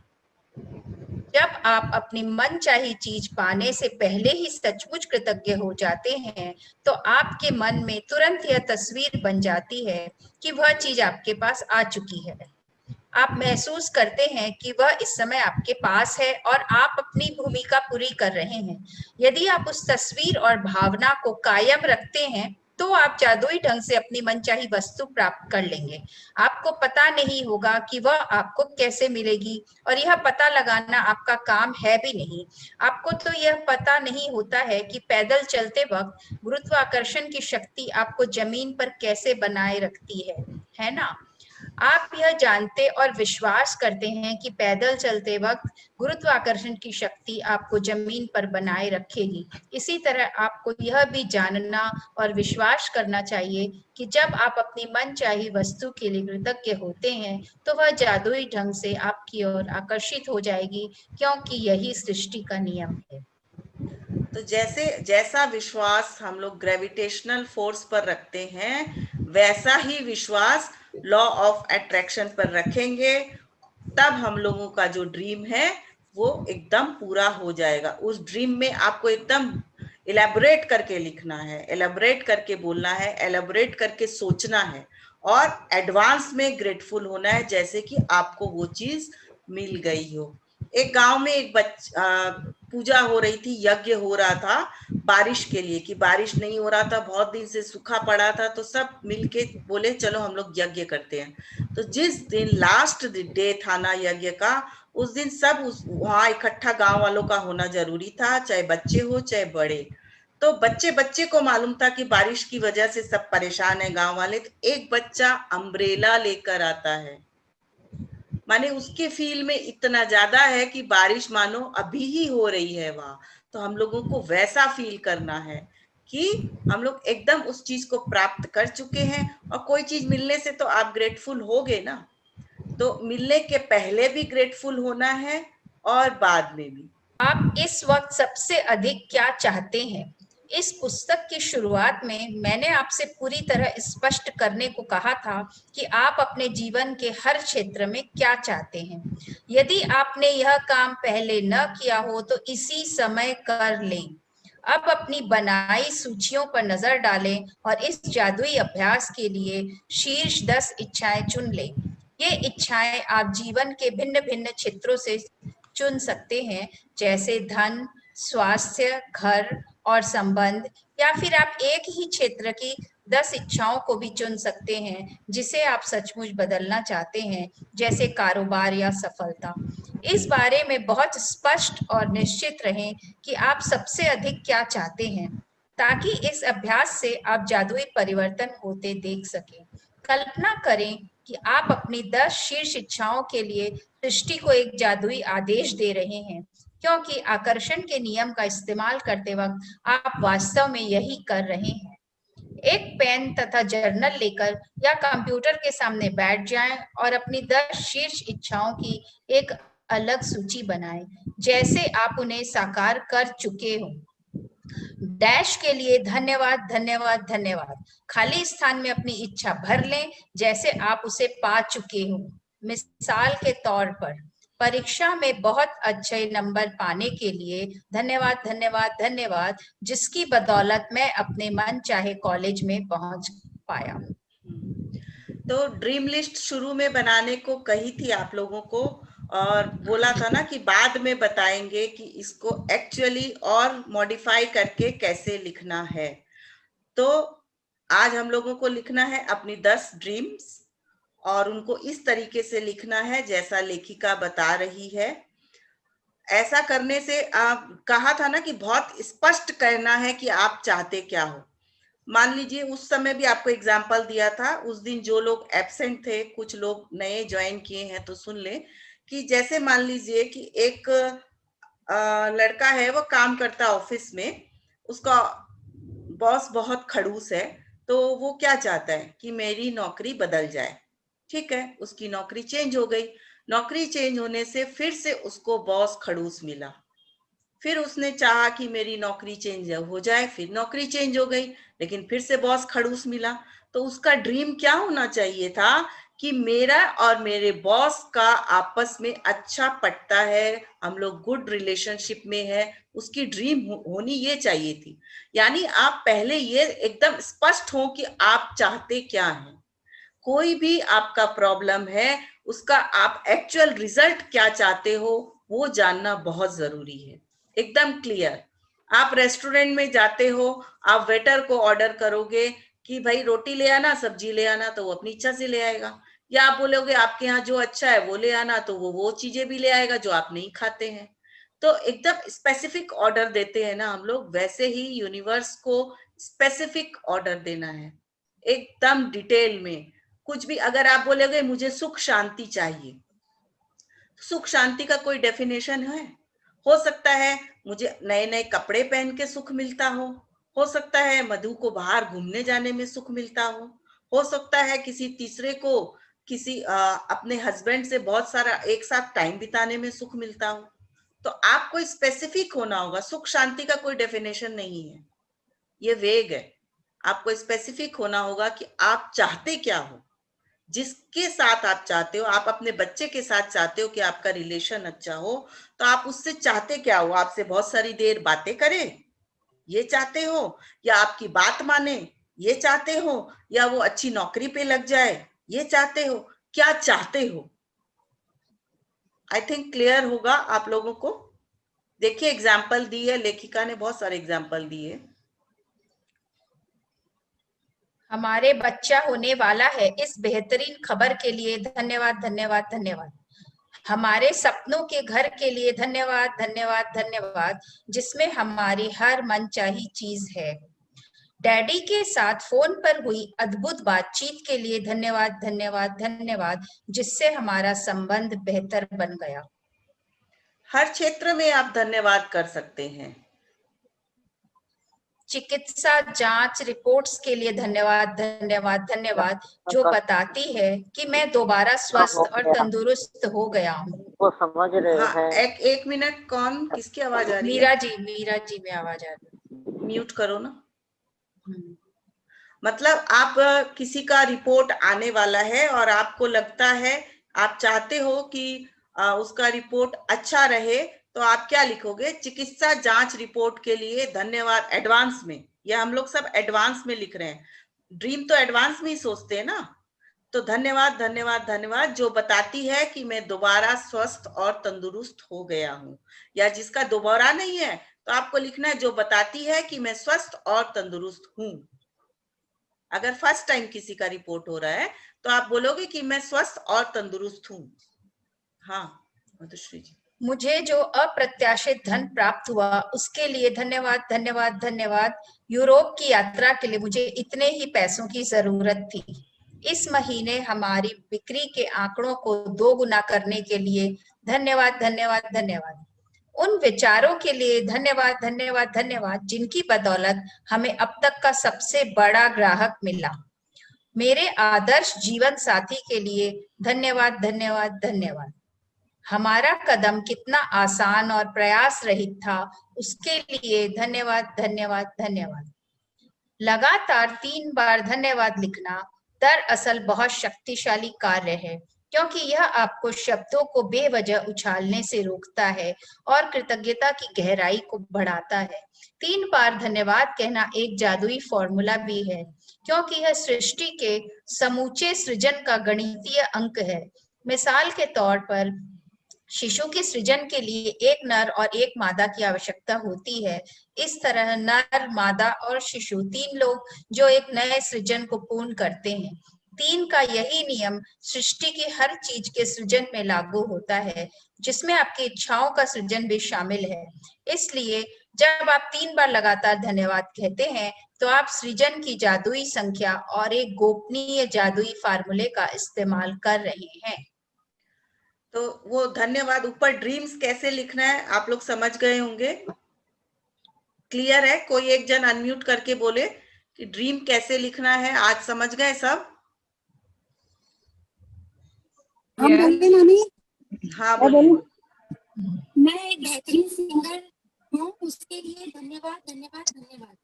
जब आप अपनी मनचाही चीज पाने से पहले ही सचमुच कृतज्ञ हो जाते हैं, तो आपके मन में तुरंत यह तस्वीर बन जाती है कि वह चीज आपके पास आ चुकी है। आप महसूस करते हैं कि वह इस समय आपके पास है और आप अपनी भूमिका पूरी कर रहे हैं। यदि आप उस तस्वीर और भावना को कायम रखते हैं, तो आप जादुई ढंग से अपनी मनचाही वस्तु प्राप्त कर लेंगे। आपको पता नहीं होगा कि वह आपको कैसे मिलेगी, और यह पता लगाना आपका काम है भी नहीं। आपको तो यह पता नहीं होता है कि पैदल चलते वक्त गुरुत्वाकर्षण की शक्ति आपको जमीन पर कैसे बनाए रखती है ना? आप यह जानते और विश्वास करते हैं कि पैदल चलते वक्त गुरुत्वाकर्षण की शक्ति आपको जमीन पर बनाए रखेगी। इसी तरह आपको यह भी जानना और विश्वास करना चाहिए कि जब आप अपनी मनचाही वस्तु के लिए कृतज्ञ होते हैं, तो वह जादुई ढंग से आपकी ओर आकर्षित हो जाएगी, क्योंकि यही सृष्टि का नियम है। तो जैसा विश्वास हम लोग ग्रेविटेशनल फोर्स पर रखते हैं, वैसा ही विश्वास लॉ ऑफ अट्रैक्शन पर रखेंगे, तब हम लोगों का जो ड्रीम है वो एकदम पूरा हो जाएगा। उस ड्रीम में आपको एकदम एलेबोरेट करके लिखना है, एलेबोरेट करके बोलना है, एलेबोरेट करके सोचना है और एडवांस में ग्रेटफुल होना है, जैसे कि आपको वो चीज मिल गई हो। एक गांव में एक पूजा हो रही थी, यज्ञ हो रहा था बारिश के लिए, कि बारिश नहीं हो रहा था, बहुत दिन से सूखा पड़ा था, तो सब मिलके बोले चलो हम लोग यज्ञ करते हैं। तो जिस दिन लास्ट डे था ना यज्ञ का, उस दिन सब वहां इकट्ठा गांव वालों का होना जरूरी था, चाहे बच्चे हो चाहे बड़े। तो बच्चे को मालूम था कि बारिश की वजह से सब परेशान है गांव वाले। तो एक बच्चा अम्ब्रेला लेकर आता है, माने उसके फील में इतना ज्यादा है कि बारिश मानो अभी ही हो रही है वहां। तो हम लोगों को वैसा फील करना है कि हम लोग एकदम उस चीज को प्राप्त कर चुके हैं। और कोई चीज मिलने से तो आप ग्रेटफुल होगे ना, तो मिलने के पहले भी ग्रेटफुल होना है और बाद में भी। आप इस वक्त सबसे अधिक क्या चाहते हैं? इस पुस्तक की शुरुआत में मैंने आपसे पूरी तरह स्पष्ट करने को कहा था कि आप अपने जीवन के हर क्षेत्र में क्या चाहते हैं। यदि आपने यह काम पहले न किया हो तो इसी समय कर लें। अब अपनी बनाई सूचियों पर नजर डालें और इस जादुई अभ्यास के लिए शीर्ष 10 इच्छाएं चुन लें। ये इच्छाएं आप जीवन के भिन्न भिन्न क्षेत्रों से चुन सकते हैं, जैसे धन, स्वास्थ्य, घर और संबंध, या फिर आप एक ही क्षेत्र की 10 इच्छाओं को भी चुन सकते हैं जिसे आप सचमुच बदलना चाहते हैं, जैसे कारोबार या सफलता। इस बारे में बहुत स्पष्ट और निश्चित रहें कि आप सबसे अधिक क्या चाहते हैं, ताकि इस अभ्यास से आप जादुई परिवर्तन होते देख सकें। कल्पना करें कि आप अपनी 10 शीर्ष इच्छाओं के लिए सृष्टि को एक जादुई आदेश दे रहे हैं, क्योंकि आकर्षण के नियम का इस्तेमाल करते वक्त आप वास्तव में यही कर रहे हैं। एक पेन तथा जर्नल लेकर या कंप्यूटर के सामने बैठ जाएं और अपनी 10 शीर्ष इच्छाओं की एक अलग सूची बनाएं, जैसे आप उन्हें साकार कर चुके हो। डैश के लिए धन्यवाद, धन्यवाद, धन्यवाद। खाली स्थान में अपनी इच्छा भर लें जैसे आप उसे पा चुके हो। मिसाल के तौर पर, परीक्षा में बहुत अच्छे नंबर पाने के लिए धन्यवाद, धन्यवाद, धन्यवाद, जिसकी बदौलत मैं अपने मन चाहे कॉलेज में पहुंच पाया। तो ड्रीम लिस्ट शुरू में बनाने को कही थी आप लोगों को, और बोला था ना कि बाद में बताएंगे कि इसको एक्चुअली और मॉडिफाई करके कैसे लिखना है। तो आज हम लोगों को लिखना है अपनी 10 ड्रीम्स, और उनको इस तरीके से लिखना है जैसा लेखिका बता रही है। ऐसा करने से आप कहा था ना कि बहुत स्पष्ट करना है कि आप चाहते क्या हो। मान लीजिए उस समय भी आपको एग्जाम्पल दिया था, उस दिन जो लोग एब्सेंट थे, कुछ लोग नए ज्वाइन किए हैं तो सुन ले, कि जैसे मान लीजिए कि एक लड़का है, वो काम करता है ऑफिस में, उसका बॉस बहुत खड़ूस है, तो वो क्या चाहता है कि मेरी नौकरी बदल जाए। ठीक है, उसकी नौकरी चेंज हो गई। नौकरी चेंज होने से फिर से उसको बॉस खड़ूस मिला। फिर उसने चाहा कि मेरी नौकरी चेंज हो जाए, फिर नौकरी चेंज हो गई, लेकिन फिर से बॉस खड़ूस मिला। तो उसका ड्रीम क्या होना चाहिए था कि मेरा और मेरे बॉस का आपस में अच्छा पटता है, हम लोग गुड रिलेशनशिप में है, उसकी ड्रीम होनी ये चाहिए थी। यानी आप पहले ये एकदम स्पष्ट हो कि आप चाहते क्या हैं। कोई भी आपका प्रॉब्लम है, उसका आप एक्चुअल रिजल्ट क्या चाहते हो वो जानना बहुत जरूरी है, एकदम क्लियर। आप रेस्टोरेंट में जाते हो, आप वेटर को ऑर्डर करोगे कि भाई रोटी ले आना, सब्जी ले आना, तो वो अपनी इच्छा से ले आएगा। या आप बोलोगे आपके यहाँ जो अच्छा है वो ले आना, तो वो चीजें भी ले आएगा जो आप नहीं खाते हैं। तो एकदम स्पेसिफिक ऑर्डर देते हैं ना हम लोग, वैसे ही यूनिवर्स को स्पेसिफिक ऑर्डर देना है, एकदम डिटेल में। कुछ भी अगर आप बोलोगे मुझे सुख शांति चाहिए, सुख शांति का कोई डेफिनेशन है? हो सकता है मुझे नए नए कपड़े पहन के सुख मिलता हो सकता है मधु को बाहर घूमने जाने में सुख मिलता हो सकता है किसी तीसरे को किसी अपने हस्बैंड से बहुत सारा एक साथ टाइम बिताने में सुख मिलता हो। तो आपको स्पेसिफिक होना होगा। सुख शांति का कोई डेफिनेशन नहीं है, ये वेग है। आपको स्पेसिफिक होना होगा कि आप चाहते क्या हो, जिसके साथ आप चाहते हो। आप अपने बच्चे के साथ चाहते हो कि आपका रिलेशन अच्छा हो, तो आप उससे चाहते क्या हो? आपसे बहुत सारी देर बातें करे, ये चाहते हो? या आपकी बात माने, ये चाहते हो? या वो अच्छी नौकरी पे लग जाए, ये चाहते हो? क्या चाहते हो? आई थिंक क्लियर होगा आप लोगों को। देखिए एग्जाम्पल दी है लेखिका ने, बहुत सारे एग्जाम्पल दिए। हमारे बच्चा होने वाला है, इस बेहतरीन खबर के लिए धन्यवाद धन्यवाद धन्यवाद। हमारे सपनों के घर के लिए धन्यवाद धन्यवाद धन्यवाद, जिसमें हमारी हर मनचाही चीज है। डैडी के साथ फोन पर हुई अद्भुत बातचीत के लिए धन्यवाद धन्यवाद धन्यवाद, जिससे हमारा संबंध बेहतर बन गया। हर क्षेत्र में आप धन्यवाद कर सकते हैं। चिकित्सा जांच रिपोर्ट्स के लिए धन्यवाद धन्यवाद धन्यवाद, जो बताती है कि मैं दोबारा स्वस्थ और तंदुरुस्त हो गया हूँ। वो समझ रहे हैं। एक मिनट, कौन किसकी आवाज आ रही है? मीरा जी में आवाज आ रही है। म्यूट करो ना। मतलब आप किसी का रिपोर्ट आने वाला है और आपको लगता है, आप चाहते हो कि उसका रिपोर्ट अच्छा रहे, तो आप क्या लिखोगे? चिकित्सा जांच रिपोर्ट के लिए धन्यवाद एडवांस में। या हम लोग सब एडवांस में लिख रहे हैं, ड्रीम तो एडवांस में ही सोचते हैं ना। तो धन्यवाद धन्यवाद धन्यवाद, जो बताती है कि मैं दोबारा स्वस्थ और तंदुरुस्त हो गया हूँ। या जिसका दोबारा नहीं है तो आपको लिखना है जो बताती है कि मैं स्वस्थ और तंदुरुस्त हूँ। अगर फर्स्ट टाइम किसी का रिपोर्ट हो रहा है तो आप बोलोगे कि मैं स्वस्थ और तंदुरुस्त हूँ। हाँ मधुश्री जी। मुझे जो अप्रत्याशित धन प्राप्त हुआ उसके लिए धन्यवाद धन्यवाद धन्यवाद। यूरोप की यात्रा के लिए मुझे इतने ही पैसों की जरूरत थी। इस महीने हमारी बिक्री के आंकड़ों को 2 गुना करने के लिए धन्यवाद धन्यवाद धन्यवाद। उन विचारों के लिए धन्यवाद धन्यवाद धन्यवाद, जिनकी बदौलत हमें अब तक का सबसे बड़ा ग्राहक मिला। मेरे आदर्श जीवन साथी के लिए धन्यवाद धन्यवाद धन्यवाद। हमारा कदम कितना आसान और प्रयास रहित था, उसके लिए धन्यवाद धन्यवाद धन्यवाद। लगातार 3 बार धन्यवाद लिखना दरअसल बहुत शक्तिशाली कार्य है, क्योंकि यह आपको शब्दों को बेवजह उछालने से रोकता है और कृतज्ञता की गहराई को बढ़ाता है। 3 बार धन्यवाद कहना एक जादुई फॉर्मूला भी है, क्योंकि यह सृष्टि के समूचे सृजन का गणितीय अंक है। मिसाल के तौर पर शिशु के सृजन के लिए एक नर और एक मादा की आवश्यकता होती है। इस तरह नर, मादा और शिशु 3 लोग जो एक नए सृजन को पूर्ण करते हैं। 3 का यही नियम सृष्टि की हर चीज के सृजन में लागू होता है, जिसमें आपकी इच्छाओं का सृजन भी शामिल है। इसलिए जब आप 3 बार लगातार धन्यवाद कहते हैं तो आप सृजन की जादुई संख्या और एक गोपनीय जादुई फार्मूले का इस्तेमाल कर रहे हैं। तो वो धन्यवाद ऊपर ड्रीम्स कैसे लिखना है आप लोग समझ गए होंगे। क्लियर है? कोई एक जन अनम्यूट करके बोले कि ड्रीम कैसे लिखना है, आज समझ गए सब? हम बोले नानी, हाँ बोलिए। मैं एक बेहतरीन सिंगर हूँ, उसके लिए धन्यवाद धन्यवाद धन्यवाद।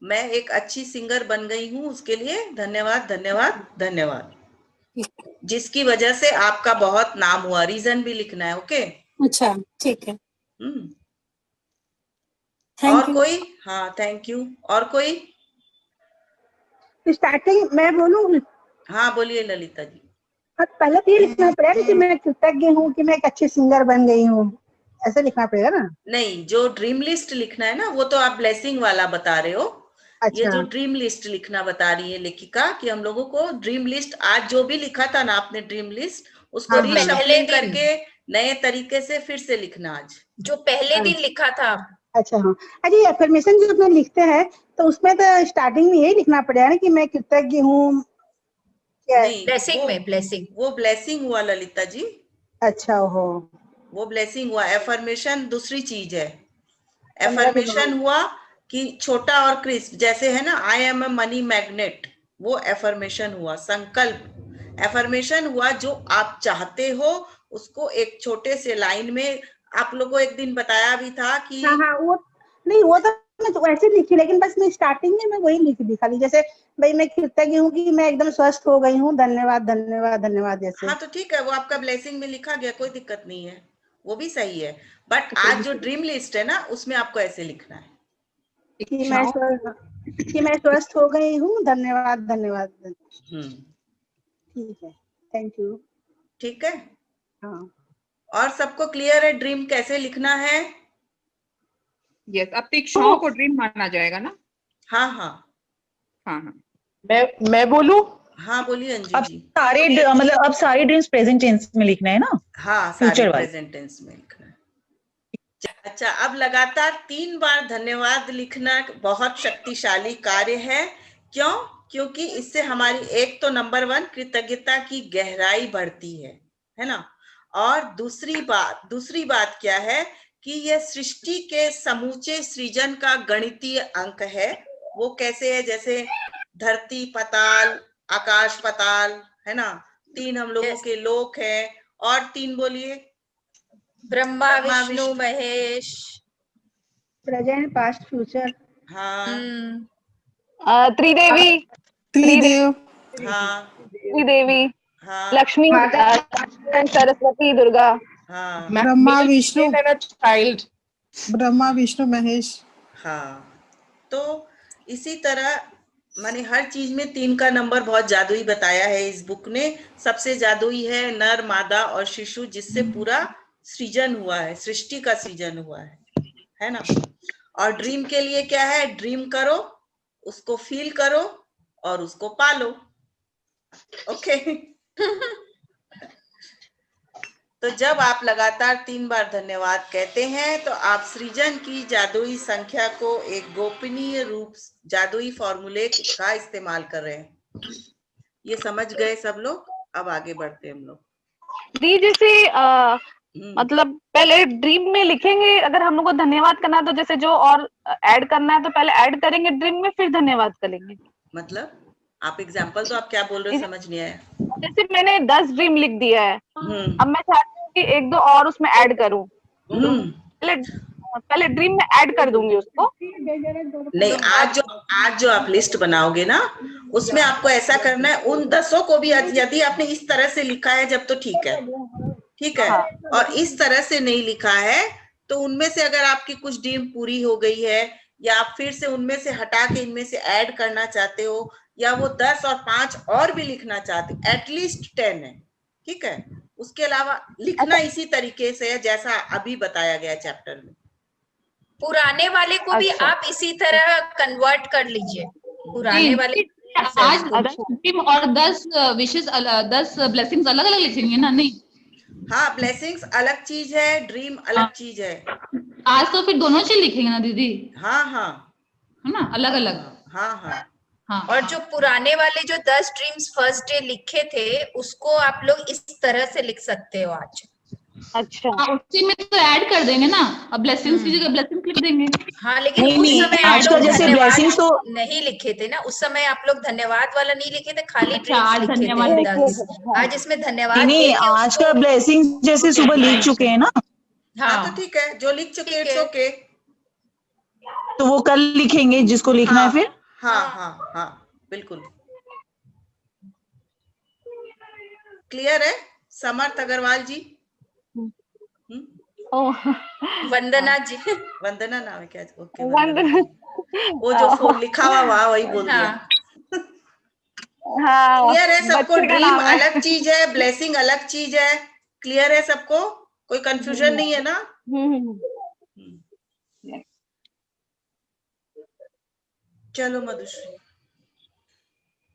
मैं एक अच्छी सिंगर बन गई हूँ, उसके लिए धन्यवाद धन्यवाद धन्यवाद, जिसकी वजह से आपका बहुत नाम हुआ। रीजन भी लिखना है। ओके, अच्छा ठीक है। और कोई? हाँ थैंक यू। और कोई? स्टार्टिंग मैं बोलूँ? हाँ बोलिए ललिता जी। पहले तो ये लिखना पड़ेगा कि मैं कृतज्ञ हूँ कि मैं एक अच्छी सिंगर बन गई हूँ, ऐसे लिखना पड़ेगा ना? नहीं, जो ड्रीम लिस्ट लिखना है ना वो तो आप ब्लेसिंग वाला बता रहे हो। अच्छा। ये जो ड्रीम लिस्ट लिखना बता रही है लेखिका कि हम लोगों को ड्रीम लिस्ट, आज जो भी लिखा था ना आपने ड्रीम लिस्ट, उसको रीशफलिंग करके नए तरीके से फिर से लिखना। आज जो पहले दिन लिखा था। अच्छा हाँ, अच्छा ये अफर्मेशन जो अपने लिखते हैं तो उसमें तो स्टार्टिंग में यही लिखना पड़ेगा ना कि मैं कृतज्ञ हूँ? नहीं, ब्लेसिंग में ब्लेसिंग, वो ब्लेसिंग हुआ ललिता जी। अच्छा हो, वो ब्लेसिंग हुआ। एफर्मेशन दूसरी चीज है। एफर्मेशन हुआ कि छोटा और क्रिस्प, जैसे है ना I am a money magnet, वो एफर्मेशन हुआ। संकल्प एफर्मेशन हुआ जो आप चाहते हो उसको एक छोटे से लाइन में। आप लोगों को एक दिन बताया भी था कि हाँ वो नहीं, वो तो मैं तो वैसे लिखी, लेकिन बस मैं स्टार्टिंग में मैं वही लिख दी खाली, जैसे भाई मैं कृतज्ञ हूँ कि मैं एकदम स्वस्थ हो गई हूँ, धन्यवाद धन्यवाद धन्यवाद जैसे। हाँ तो ठीक है, वो आपका ब्लेसिंग में लिखा गया, कोई दिक्कत नहीं है, वो भी सही है। बट आज जो ड्रीम लिस्ट है ना उसमें आपको ऐसे लिखना है कि मैं स्वस्थ हो गई हूँ, धन्यवाद धन्यवाद। ठीक है, थैंक यू। ठीक है। हाँ, और सबको क्लियर है ड्रीम कैसे लिखना है? यस, अपेक्षाओं को ड्रीम माना जाएगा ना? हाँ हाँ हाँ हाँ। मैं बोलूं? हाँ बोलिए अंजू जी। सारे मतलब अब सारे ड्रीम्स प्रेजेंट टेंस में लिखना है ना? हाँ सारे प्रेजेंट टेंस में लिखना है। अच्छा, अब लगातार 3 बार धन्यवाद लिखना बहुत शक्तिशाली कार्य है। क्यों? क्योंकि इससे हमारी एक तो नंबर 1 कृतज्ञता की गहराई बढ़ती है ना? और दूसरी बात क्या है कि यह सृष्टि के समूचे सृजन का गणितीय अंक है। वो कैसे है? जैसे धरती पाताल, आकाश पाताल, है ना? 3 हम लोगों के लोक है, और 3 बोलिए। Brahma Vishnu Mahesh, present past future. हाँ त्रिदेवी, हाँ त्रिदेवी, हाँ लक्ष्मी, सरस्वती, दुर्गा। हाँ ब्रह्मा विष्णु चाइल्ड, ब्रह्मा विष्णु महेश। हाँ, तो इसी तरह माने हर चीज में 3 का नंबर बहुत जादुई बताया है इस बुक ने। सबसे जादुई है नर, मादा और शिशु, जिससे पूरा सृजन हुआ है, सृष्टि का सृजन हुआ है ना? और ड्रीम के लिए क्या है? ड्रीम करो, उसको फील करो और उसको पालो। ओके। तो जब आप लगातार 3 बार धन्यवाद कहते हैं तो आप सृजन की जादुई संख्या को एक गोपनीय रूप, जादुई फॉर्मूले का इस्तेमाल कर रहे हैं। ये समझ गए सब लोग? अब आगे बढ़ते हैं हम लोग। दी जैसे मतलब पहले ड्रीम में लिखेंगे, अगर हम लोग को धन्यवाद करना है तो जैसे जो और ऐड करना है तो पहले ऐड करेंगे ड्रीम में, फिर धन्यवाद करेंगे। मतलब आप एग्जांपल तो आप क्या बोल रहे हो समझ नहीं आया। जैसे मैंने 10 ड्रीम लिख दिया है, अब मैं चाहती हूँ कि 1-2 और उसमें ऐड करूँ, पहले ड्रीम में ऐड कर दूंगी उसको। नहीं, आज जो आप लिस्ट बनाओगे ना उसमें आपको ऐसा करना है, उन 10 को भी यदि आपने इस तरह से लिखा है जब तो ठीक है, और इस तरह से नहीं लिखा है तो उनमें से अगर आपकी कुछ ड्रीम पूरी हो गई है या आप फिर से उनमें से हटा के इनमें से ऐड करना चाहते हो, या वो 10 और 5 और भी लिखना चाहते हो, एटलीस्ट 10 है, ठीक है? उसके अलावा लिखना इसी तरीके से है जैसा अभी बताया गया चैप्टर में। पुराने वाले को भी आप इसी तरह कन्वर्ट कर लीजिए। पुराने वाले आज और 10 विशेष 10 ब्लेसिंग्स अलग अलग लिखेंगे ना? नहीं, हाँ, ब्लेसिंग्स अलग चीज है, ड्रीम अलग चीज है। आज तो फिर दोनों चीज लिखेंगे ना दीदी? हाँ हाँ, है ना, अलग अलग। हाँ हाँ, हाँ, और हाँ, जो पुराने वाले जो 10 ड्रीम्स फर्स्ट डे लिखे थे उसको आप लोग इस तरह से लिख सकते हो आज। अच्छा हाँ, उसी में तो ऐड कर देंगे ना, अब ब्लेसिंग्स की जगह ब्लेसिंग्स लिख देंगे। हाँ, लेकिन नहीं उस नहीं, समय आप आज का लोग जैसे धन्यवाद ब्लेसिंग्स तो नहीं लिखे थे ना, उस समय आप लोग धन्यवाद वाला नहीं लिखे थे, खाली अच्छा, ड्रीम्स आज लिखे धन्यवाद थे लिखे 10। आज इसमें नहीं धन्यवाद नहीं, दे के आज का उसको, ब्लेसिंग जैसे सुबह लिख चुके हैं ना, हाँ तो हाँ ठीक है, जो लिख चुके ठीक इट्स है, ओके। तो वो कल लिखेंगे जिसको लिखना है फिर। हाँ हाँ हाँ बिल्कुल क्लियर है। समर्थ अग्रवाल जी, वंदना जी, वंदना नाम है क्या? ओके वंदना, वो जो लिखा हुआ वहाँ वही बोल दिया। हाँ क्लियर है सबको? बच्चे का ड्रीम नाम है। अलग चीज है, ब्लेसिंग अलग चीज है। क्लियर है सबको? कोई कंफ्यूजन नहीं है ना? चलो मधुश्री।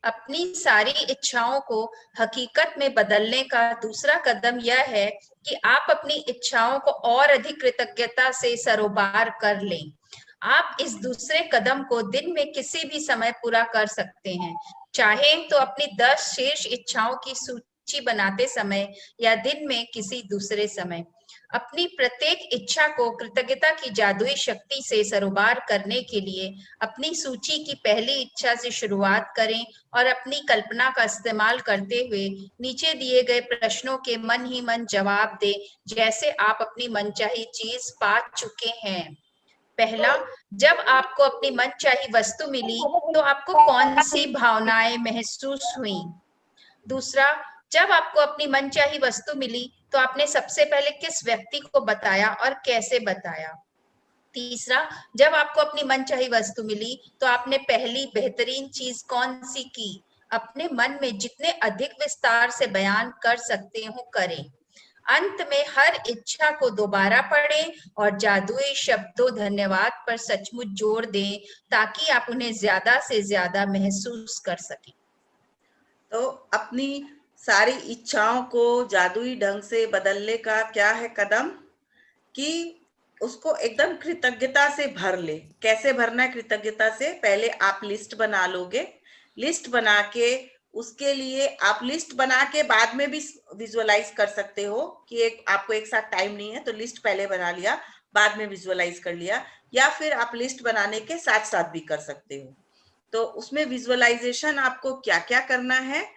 अपनी सारी इच्छाओं को हकीकत में बदलने का दूसरा कदम यह है कि आप अपनी इच्छाओं को और अधिक कृतज्ञता से सरोबार कर लें। आप इस दूसरे कदम को दिन में किसी भी समय पूरा कर सकते हैं, चाहे तो अपनी 10 शेष इच्छाओं की सूची बनाते समय या दिन में किसी दूसरे समय। अपनी प्रत्येक इच्छा को कृतज्ञता की जादुई शक्ति से सरोबार करने के लिए अपनी सूची की पहली इच्छा से शुरुआत करें और अपनी कल्पना का इस्तेमाल करते हुए नीचे दिए गए प्रश्नों के मन ही मन जवाब दें, जैसे आप अपनी मनचाही चीज पा चुके हैं। पहला, जब आपको अपनी मनचाही वस्तु मिली तो आपको कौन सी भावनाएं महसूस हुई? दूसरा, जब आपको अपनी मनचाही वस्तु मिली तो आपने सबसे पहले किस व्यक्ति को बताया और कैसे बताया? तीसरा, जब आपको अपनी मनचाही वस्तु मिली तो आपने पहली बेहतरीन चीज कौन सी की? अपने मन में जितने अधिक विस्तार से बयान कर सकते हो करें। अंत में हर इच्छा को दोबारा पढ़ें और जादुई शब्दों धन्यवाद पर सचमुच जोर दें, ताकि आप उन्हें ज्यादा से ज्यादा महसूस कर सकें। तो अपनी सारी इच्छाओं को जादुई ढंग से बदलने का क्या है कदम कि उसको एकदम कृतज्ञता से भर ले। कैसे भरना है कृतज्ञता से? पहले आप लिस्ट बना लोगे। लिस्ट बना के उसके लिए आप लिस्ट बना के बाद में भी विजुअलाइज कर सकते हो कि आपको एक साथ टाइम नहीं है तो लिस्ट पहले बना लिया, बाद में विजुअलाइज कर लिया, या फिर आप लिस्ट बनाने के साथ साथ भी कर सकते हो। तो उसमें विजुअलाइजेशन आपको क्या क्या करना है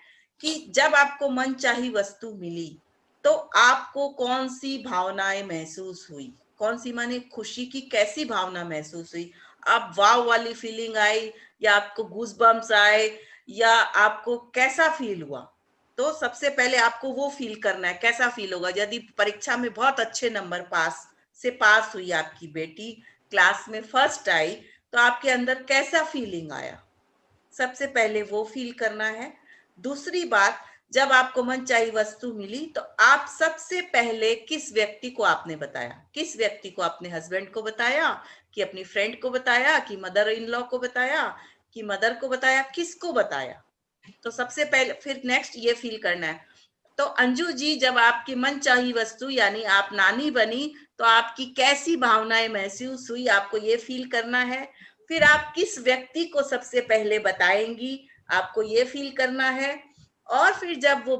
कि जब आपको मनचाही वस्तु मिली तो आपको कौन सी भावनाएं महसूस हुई? कौन सी माने खुशी की कैसी भावना महसूस हुई? आप वाव वाली फीलिंग आई या आपको गूज बम्प्स आए या आपको कैसा फील हुआ? तो सबसे पहले आपको वो फील करना है, कैसा फील होगा। यदि परीक्षा में बहुत अच्छे नंबर पास हुई आपकी बेटी, क्लास में फर्स्ट आई, तो आपके अंदर कैसा फीलिंग आया? सबसे पहले वो फील करना है। दूसरी बात, जब आपको मनचाही वस्तु मिली तो आप सबसे पहले किस व्यक्ति को आपने बताया? किस व्यक्ति को? अपने हस्बैंड को बताया कि अपनी फ्रेंड को बताया कि मदर इन लॉ को बताया कि मदर को बताया? किसको बताया? तो सबसे पहले फिर नेक्स्ट ये फील करना है। तो अंजू जी, जब आपकी मनचाही वस्तु यानी आप नानी बनी तो आपकी कैसी भावनाएं महसूस हुई? आपको ये फील करना है। फिर आप किस व्यक्ति को सबसे पहले बताएंगी? आपको ये फील करना है। और फिर जब वो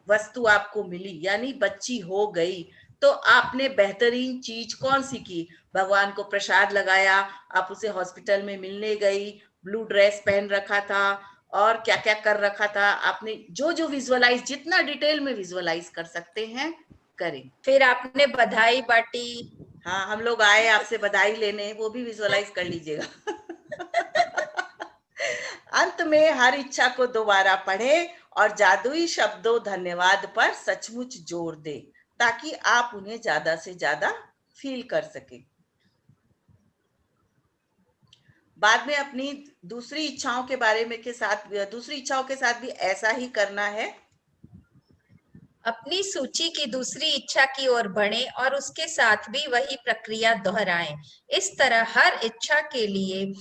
वस्तु आपको मिली यानी बच्ची हो गई तो आपने बेहतरीन चीज कौन सी की? भगवान को प्रसाद लगाया, आप उसे हॉस्पिटल में मिलने गई, ब्लू ड्रेस पहन रखा था और क्या क्या कर रखा था? आपने जो जो विजुअलाइज, जितना डिटेल में विजुअलाइज कर सकते हैं करें। फिर आपने बधाई बांटी। हाँ, हम लोग आए आपसे बधाई लेने, वो भी विजुअलाइज कर लीजिएगा। अंत में हर इच्छा को दोबारा पढ़े और जादुई शब्दों धन्यवाद पर सचमुच जोर दे, ताकि आप उन्हें ज्यादा से ज्यादा फील कर सके। बाद में अपनी दूसरी इच्छाओं के बारे में दूसरी इच्छाओं के साथ भी ऐसा ही करना है। अपनी सूची की दूसरी इच्छा की ओर बढ़ें और उसके साथ भी वही प्रक्रिया दोहराएं। इस तरह हर इच्छा के लिए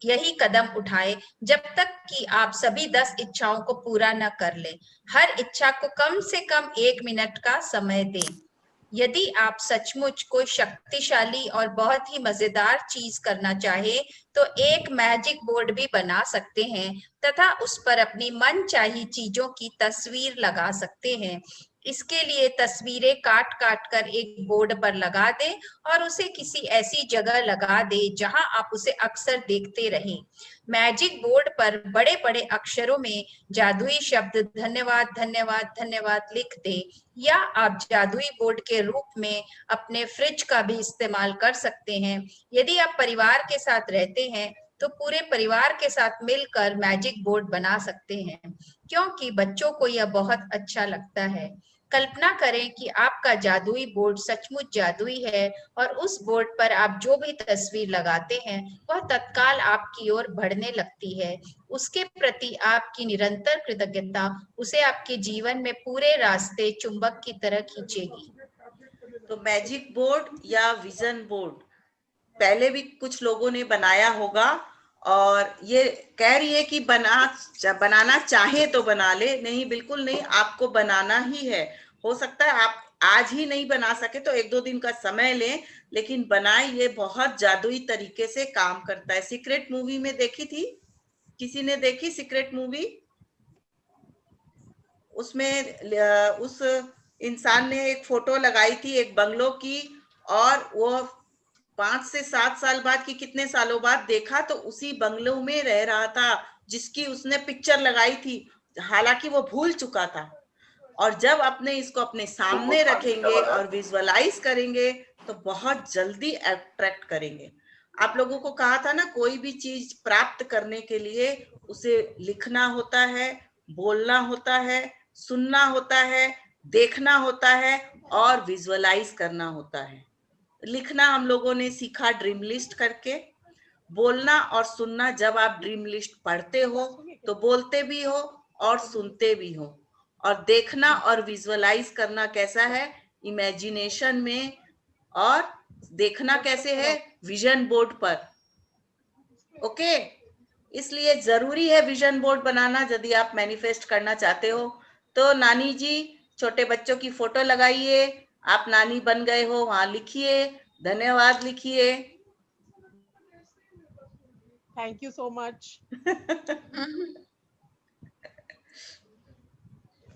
यही कदम उठाएं जब तक कि आप सभी 10 इच्छाओं को पूरा न कर लें। हर इच्छा को कम से कम 1 मिनट का समय दें। यदि आप सचमुच कोई शक्तिशाली और बहुत ही मजेदार चीज करना चाहे तो एक मैजिक बोर्ड भी बना सकते हैं तथा उस पर अपनी मनचाही चीजों की तस्वीर लगा सकते हैं। इसके लिए तस्वीरें काट काट कर एक बोर्ड पर लगा दें और उसे किसी ऐसी जगह लगा दें जहां आप उसे अक्सर देखते रहें। मैजिक बोर्ड पर बड़े बड़े अक्षरों में जादुई शब्द धन्यवाद धन्यवाद धन्यवाद लिख दें, या आप जादुई बोर्ड के रूप में अपने फ्रिज का भी इस्तेमाल कर सकते हैं। यदि आप परिवार के साथ रहते हैं तो पूरे परिवार के साथ मिलकर मैजिक बोर्ड बना सकते हैं, क्योंकि बच्चों को यह बहुत अच्छा लगता है। कल्पना करें कि आपका जादुई बोर्ड सचमुच जादुई है और उस बोर्ड पर आप जो भी तस्वीर लगाते हैं वह तत्काल आपकी ओर बढ़ने लगती है। उसके प्रति आपकी निरंतर कृतज्ञता उसे आपके जीवन में पूरे रास्ते चुंबक की तरह खींचेगी। तो मैजिक बोर्ड या विजन बोर्ड पहले भी कुछ लोगों ने बनाया होगा, और ये कह रही है कि बनाना चाहे तो बना ले। नहीं, बिल्कुल नहीं, आपको बनाना ही है। हो सकता है आप आज ही नहीं बना सके तो 1-2 दिन का समय लें, लेकिन बनाए। ये बहुत जादुई तरीके से काम करता है। सीक्रेट मूवी में देखी थी, किसी ने देखी सीक्रेट मूवी? उसमें उस इंसान ने एक फोटो लगाई थी एक बंगलो की, और वो 5 से 7 साल बाद कि कितने सालों बाद देखा तो उसी बंगलो में रह रहा था जिसकी उसने पिक्चर लगाई थी, हालांकि वो भूल चुका था। और जब अपने इसको अपने सामने रखेंगे और विजुअलाइज करेंगे तो बहुत जल्दी अट्रैक्ट करेंगे। आप लोगों को कहा था ना, कोई भी चीज प्राप्त करने के लिए उसे लिखना होता है, बोलना होता है, सुनना होता है, देखना होता है और विजुअलाइज करना होता है। लिखना हम लोगों ने सीखा ड्रीम लिस्ट करके। बोलना और सुनना, जब आप ड्रीम लिस्ट पढ़ते हो तो बोलते भी हो और सुनते भी हो। और देखना और विजुअलाइज करना कैसा है? इमेजिनेशन में। और देखना कैसे है? विजन बोर्ड पर। ओके, इसलिए जरूरी है विजन बोर्ड बनाना यदि आप मैनिफेस्ट करना चाहते हो। तो नानी जी, छोटे बच्चों की फोटो लगाइए, आप नानी बन गए हो, वहां लिखिए, धन्यवाद लिखिए। Thank you so much.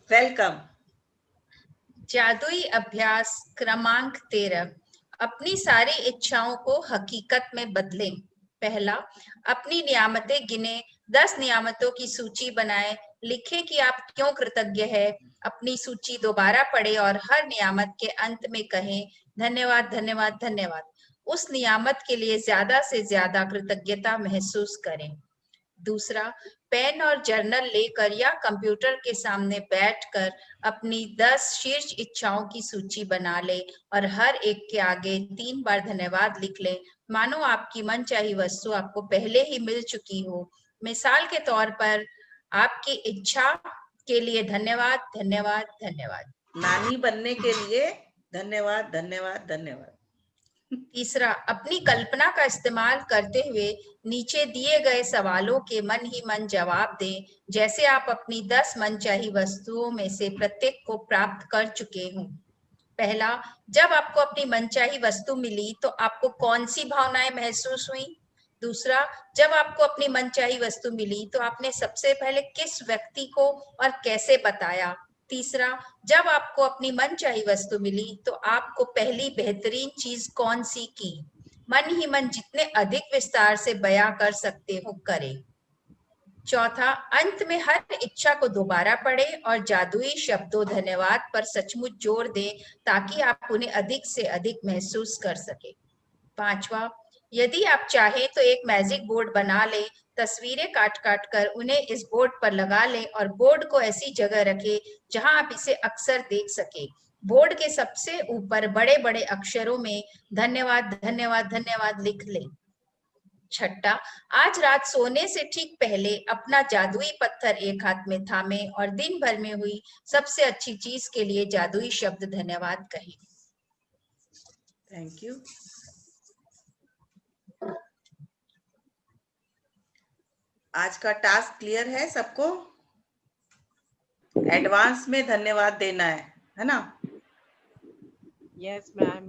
Welcome. जादुई अभ्यास क्रमांक 13, अपनी सारी इच्छाओं को हकीकत में बदलें। पहला, अपनी नियामतें गिने, 10 नियामतों की सूची बनाएं, लिखें कि आप क्यों कृतज्ञ हैं। अपनी सूची दोबारा पढ़ें और हर नियामत के अंत में कहें धन्यवाद धन्यवाद धन्यवाद। उस नियामत के लिए ज्यादा से ज्यादा कृतज्ञता महसूस करें। दूसरा, पेन और जर्नल लेकर या कंप्यूटर के सामने बैठकर अपनी 10 शीर्ष इच्छाओं की सूची बना ले और हर एक के आगे 3 बार धन्यवाद लिख ले, मानो आपकी मनचाही वस्तु आपको पहले ही मिल चुकी हो। मिसाल के तौर पर, आपकी इच्छा के लिए धन्यवाद धन्यवाद धन्यवाद। नानी बनने के लिए धन्यवाद धन्यवाद धन्यवाद। तीसरा, अपनी कल्पना का इस्तेमाल करते हुए नीचे दिए गए सवालों के मन ही मन जवाब दें, जैसे आप अपनी 10 मनचाही वस्तुओं में से प्रत्येक को प्राप्त कर चुके हों। पहला, जब आपको अपनी मनचाही वस्तु मिली तो आपको कौन सी भावनाएं महसूस हुई? दूसरा, जब आपको अपनी मनचाही वस्तु मिली तो आपने सबसे पहले किस व्यक्ति को और कैसे बताया? तीसरा, जब आपको अपनी मनचाही वस्तु मिली तो आपको पहली बेहतरीन चीज कौन सी की? मन ही मन जितने अधिक विस्तार से बयां कर सकते हो करें। चौथा, अंत में हर इच्छा को दोबारा पढ़ें और जादुई शब्दों धन्यवाद पर सचमुच जोर दें ताकि आप उन्हें अधिक से अधिक महसूस कर सके। पांचवा, यदि आप चाहें तो एक मैजिक बोर्ड बना लें, तस्वीरें काट काट कर उन्हें इस बोर्ड पर लगा लें और बोर्ड को ऐसी जगह रखें जहां आप इसे अक्सर देख सके। बोर्ड के सबसे ऊपर बड़े बड़े अक्षरों में धन्यवाद धन्यवाद धन्यवाद लिख लें। छठा, आज रात सोने से ठीक पहले अपना जादुई पत्थर एक हाथ में थामे और दिन भर में हुई सबसे अच्छी चीज के लिए जादुई शब्द धन्यवाद कहें। Thank you. आज का टास्क क्लियर है सबको? एडवांस में धन्यवाद देना है ना? Yes, ma'am.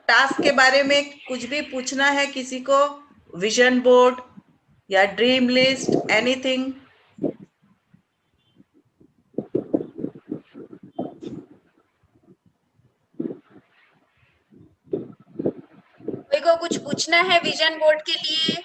टास्क के बारे में कुछ भी पूछना है किसी को, विजन बोर्ड या ड्रीम लिस्ट, एनीथिंग? कोई को कुछ पूछना है विजन बोर्ड के लिए?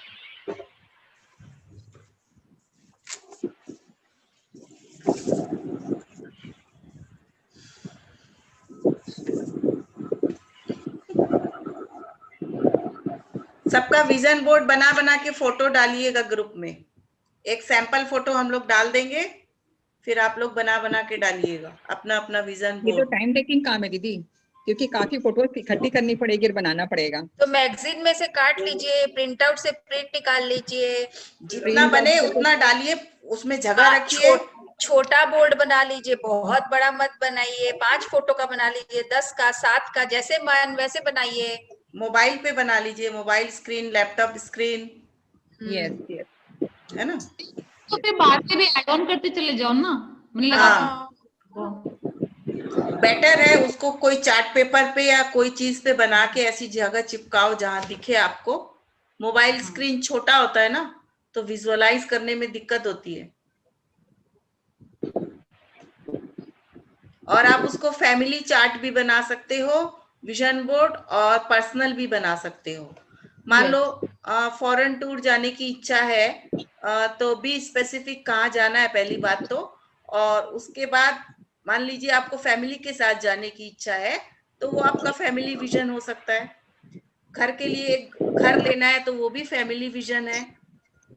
सबका विजन बोर्ड बना बना के फोटो डालिएगा ग्रुप में। एक सैंपल फोटो हम लोग डाल देंगे, फिर आप लोग बना बना के डालिएगा अपना अपना विजन ये तो बोर्ड। टाइम टेकिंग काम है दीदी, क्योंकि काफी फोटोज इकट्ठी करनी पड़ेगी और बनाना पड़ेगा। तो मैगजीन में से काट लीजिए, प्रिंट आउट से प्रिंट निकाल लीजिए, जितना बने उतना डालिए, उसमें जगह रखिए। छोटा बोर्ड बना लीजिए, बहुत बड़ा मत बनाइए। 5 फोटो का बना लीजिए, 10 का, 7 का, जैसे मन वैसे बनाइए। मोबाइल पे बना लीजिए, mobile screen, laptop screen. Yes yes, है ना? तो फिर बाद में भी ऐड ऑन करते चले जाओ ना, मुझे लगा बेटर है उसको कोई चार्ट पेपर पे या कोई चीज पे बना के ऐसी जगह चिपकाओ जहां दिखे आपको। मोबाइल स्क्रीन छोटा होता है ना, तो विजुअलाइज करने में दिक्कत होती है। और आप उसको फैमिली चार्ट भी बना सकते हो, विजन बोर्ड, और पर्सनल भी बना सकते हो। मान लो फॉरेन टूर जाने की इच्छा है, तो भी स्पेसिफिक कहाँ जाना है पहली बात तो, और उसके बाद मान लीजिए आपको फैमिली के साथ जाने की इच्छा है, तो वो आपका फैमिली विजन हो सकता है। घर के लिए एक घर लेना है तो वो भी फैमिली विजन है।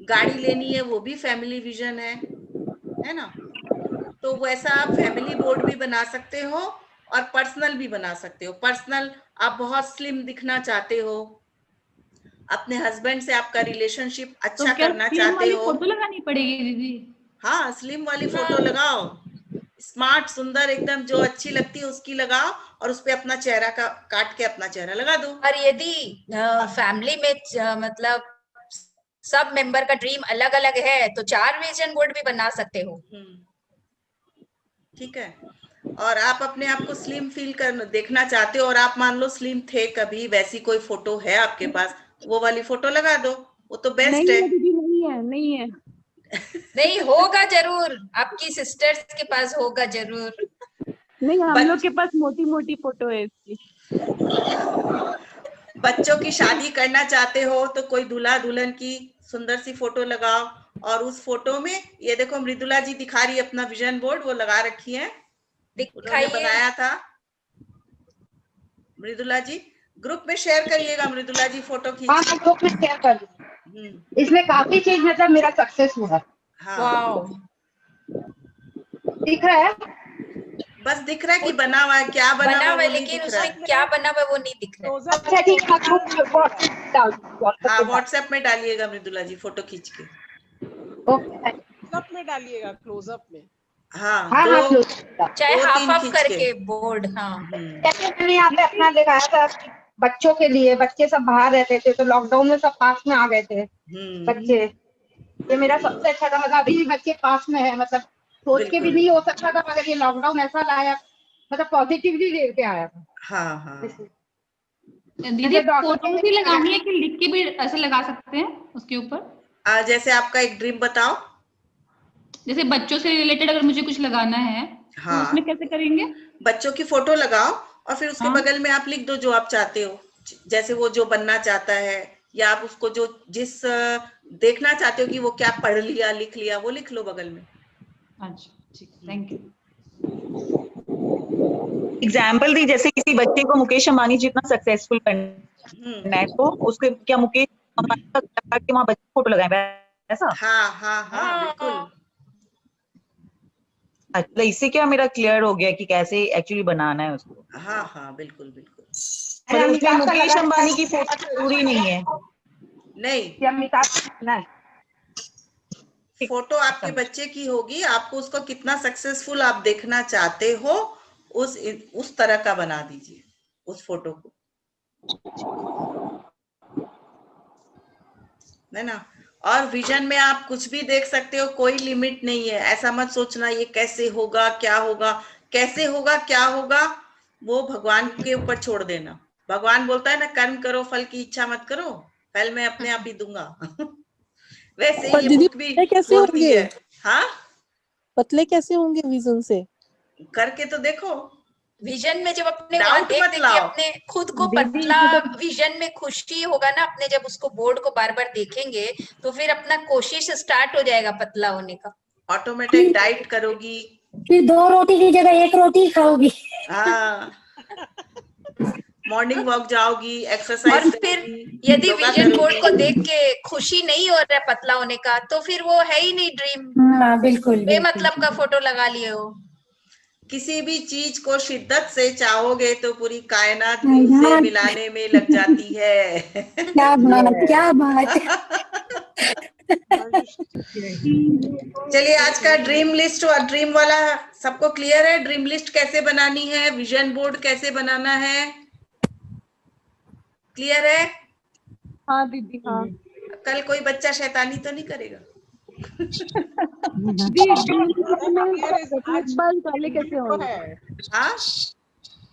गाड़ी लेनी है वो भी फैमिली विजन है ना? तो वैसा आप फैमिली बोर्ड भी बना सकते हो और पर्सनल भी बना सकते हो। पर्सनल, आप बहुत स्लिम दिखना चाहते हो, अपने हस्बैंड से आपका रिलेशनशिप अच्छा तो क्या करना स्लिम चाहते वाली हो। फोटो लगानी पड़ेगी दीदी? हाँ, स्लिम वाली फोटो लगाओ, स्मार्ट सुंदर एकदम, जो अच्छी लगती है उसकी लगाओ, और उस पे अपना चेहरा का काट के अपना चेहरा लगा दो। और यदि फैमिली में मतलब सब मेंबर का ड्रीम अलग अलग है, तो 4 विजन बोर्ड भी बना सकते हो। ठीक है। और आप अपने आप को स्लिम फील कर देखना चाहते हो, और आप मान लो स्लिम थे कभी, वैसी कोई फोटो है आपके पास, वो वाली फोटो लगा दो, वो तो बेस्ट है। नहीं है नहीं होगा जरूर, आपकी सिस्टर्स के पास होगा जरूर। नहीं, हम लोग के पास मोटी मोटी फोटो है इसकी। बच्चों की शादी करना चाहते हो तो कोई दूल्हा दुल्हन की सुंदर सी फोटो लगाओ, और उस फोटो में ये देखो मृदुला जी दिखा रही है अपना विजन बोर्ड, वो लगा रखी है, उन्होंने बनाया था। मृदुला जी ग्रुप में शेयर करिएगा, मृदुला जी फोटो खींच। हाँ, मैं ग्रुप में शेयर कर दूंगी। इसमें काफी चीज मतलब मेरा सक्सेस हुआ। हाँ, दिख रहा है, बस दिख रहा है कि बना हुआ है, क्या बना हुआ है, लेकिन उसमें क्या बना हुआ है वो नहीं दिख रहा है। अच्छा ठीक है, हाँ, व्हाट्सएप में डालिएगा मृदुला जी फोटो खींच के। क्लोजअप में डालिएगा, क्लोजअप में। हाँ, चाहे दो हाफ तीन हाफ खींच करके बोर्ड। हाँ, जैसे मैंने यहाँ पे अपना दिखाया था बच्चों के लिए, बच्चे सब बाहर रहते थे तो लॉकडाउन में सब पास में आ गए थे बच्चे। ये मेरा सबसे अच्छा था, मतलब अभी भी बच्चे पास में है, मतलब सोच के भी नहीं हो सकता था, मगर ये लॉकडाउन ऐसा लाया, मतलब पॉजिटिविटी दे के आया था। हाँ हाँ। दीदी फोटो ही लगानी है कि लिख के भी ऐसे लगा सकते हैं उसके ऊपर? जैसे आपका एक ड्रीम बताओ। जैसे बच्चों से रिलेटेड अगर मुझे कुछ लगाना है, हाँ, तो उसमें कैसे करेंगे? बच्चों की फोटो लगाओ और फिर उसके बगल में आप लिख दो जो आप चाहते हो, जैसे वो जो बनना चाहता है, या आप उसको जो जिस देखना चाहते हो कि वो क्या पढ़ लिया लिख लिया, वो लिख लो बगल में। अच्छा ठीक, थैंक यू। एग्जाम्पल दी, जैसे किसी बच्चे को मुकेश अंबानी जितना सक्सेसफुल करना है, तो उसके क्या मुकेश अंबानी के वहां बच्चे फोटो लगाए ऐसा? हाँ हाँ हाँ, बिल्कुल। अच्छा, इससे क्या मेरा क्लियर हो गया कि कैसे एक्चुअली बनाना है उसको। हाँ हाँ, बिल्कुल बिल्कुल। मतलब उसमें मुकेश अंबानी की फोटो जरूरी नहीं है? नहीं, फोटो आपके बच्चे की होगी, आपको उसको कितना सक्सेसफुल आप देखना चाहते हो, उस तरह का बना दीजिए उस फोटो को, है ना? और विजन में आप कुछ भी देख सकते हो, कोई लिमिट नहीं है। ऐसा मत सोचना ये कैसे होगा, क्या होगा, कैसे होगा, क्या होगा, वो भगवान के ऊपर छोड़ देना। भगवान बोलता है ना, कर्म करो फल की इच्छा मत करो, फल मैं अपने आप ही दूंगा। वैसे ये बुक भी कैसे बोलती होंगे? है। हाँ, पतले कैसे होंगे विजन से? करके तो देखो। विजन में जब अपने डाउट देख मत देख के लाओ। अपने खुद को पतला, विजन में खुशी होगा ना अपने, जब उसको बोर्ड को बार बार देखेंगे तो फिर अपना कोशिश स्टार्ट हो जाएगा पतला होने का। ऑटोमेटिक डाइट करोगी, फिर 2 रोटी की जगह 1 रोटी खाओगी। हाँ, मॉर्निंग वॉक जाओगी, एक्सरसाइज और फिर यदि विजन बोर्ड को देख के खुशी नहीं हो रहा है पतला होने का, तो फिर वो है ही नहीं ड्रीम। हाँ, बिल्कुल बेमतलब का फोटो लगा लिए हो। किसी भी चीज को शिद्दत से चाहोगे तो पूरी कायनात भी उसे मिलाने में लग जाती है। क्या बात, क्या बात। चलिए, आज का ड्रीम लिस्ट और ड्रीम वाला सबको क्लियर है? ड्रीम लिस्ट कैसे बनानी है, विजन बोर्ड कैसे बनाना है, क्लियर है? हाँ दीदी, हाँ। कल कोई बच्चा शैतानी तो नहीं करेगा? सफेद बाल काले कैसे होंगे? हाँ,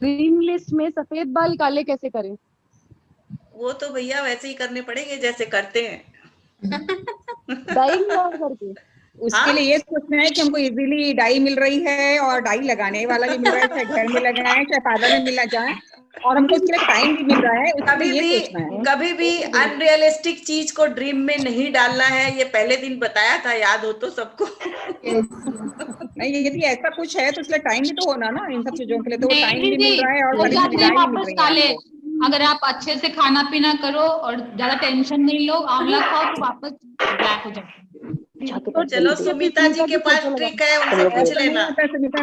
ड्रीम लिस्ट में सफेद बाल काले कैसे करें? वो तो भैया वैसे ही करने पड़ेंगे जैसे करते हैं। डाई करके। उसके लिए ये सोचना है कि हमको इजीली डाई मिल रही है और डाई लगाने वाला भी मिल रहा है, चाहे घर में लगाए चाहे पार्लर में मिला जाए, और हमको उसके लिए टाइम भी मिल रहा है। कभी भी अनरियलिस्टिक चीज को ड्रीम में नहीं डालना है। ये पहले दिन बताया था, याद हो तो सबको? नहीं, यदि ऐसा कुछ है तो इसलिए टाइम भी तो होना ना इन सब चीजों के लिए, तो वो टाइम भी मिल रहा है और बड़ी सुविधाएं भी मिल रही है। अगर आप अच्छे से खाना पीना करो और ज्यादा टेंशन नहीं लो, आंवला खाओ, तो वापस ब्लैक हो जाए। तो चलो, सुमिता जी के पास ट्रिक है, उनसे पूछ लेना। सुमिता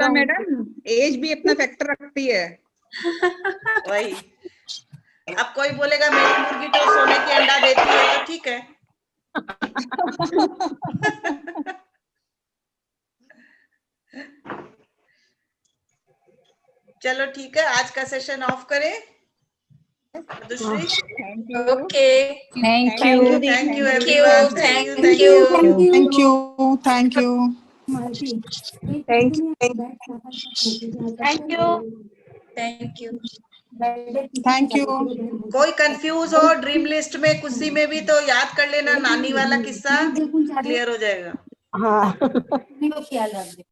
मैडम एज भी अपना फैक्टर रखती है। वही, अब कोई बोलेगा मेरी मुर्गी तो सोने के अंडा देती है, तो ठीक है। चलो ठीक है, आज का सेशन ऑफ करें। दूसरी, okay, thank you, thank you everyone, thank you, thank you, thank you, thank you, thank you, thank you. कोई कंफ्यूज हो ड्रीम लिस्ट में किसी में भी तो याद कर लेना, नानी वाला किस्सा क्लियर हो जाएगा। हाँ, ख्याल रख दे।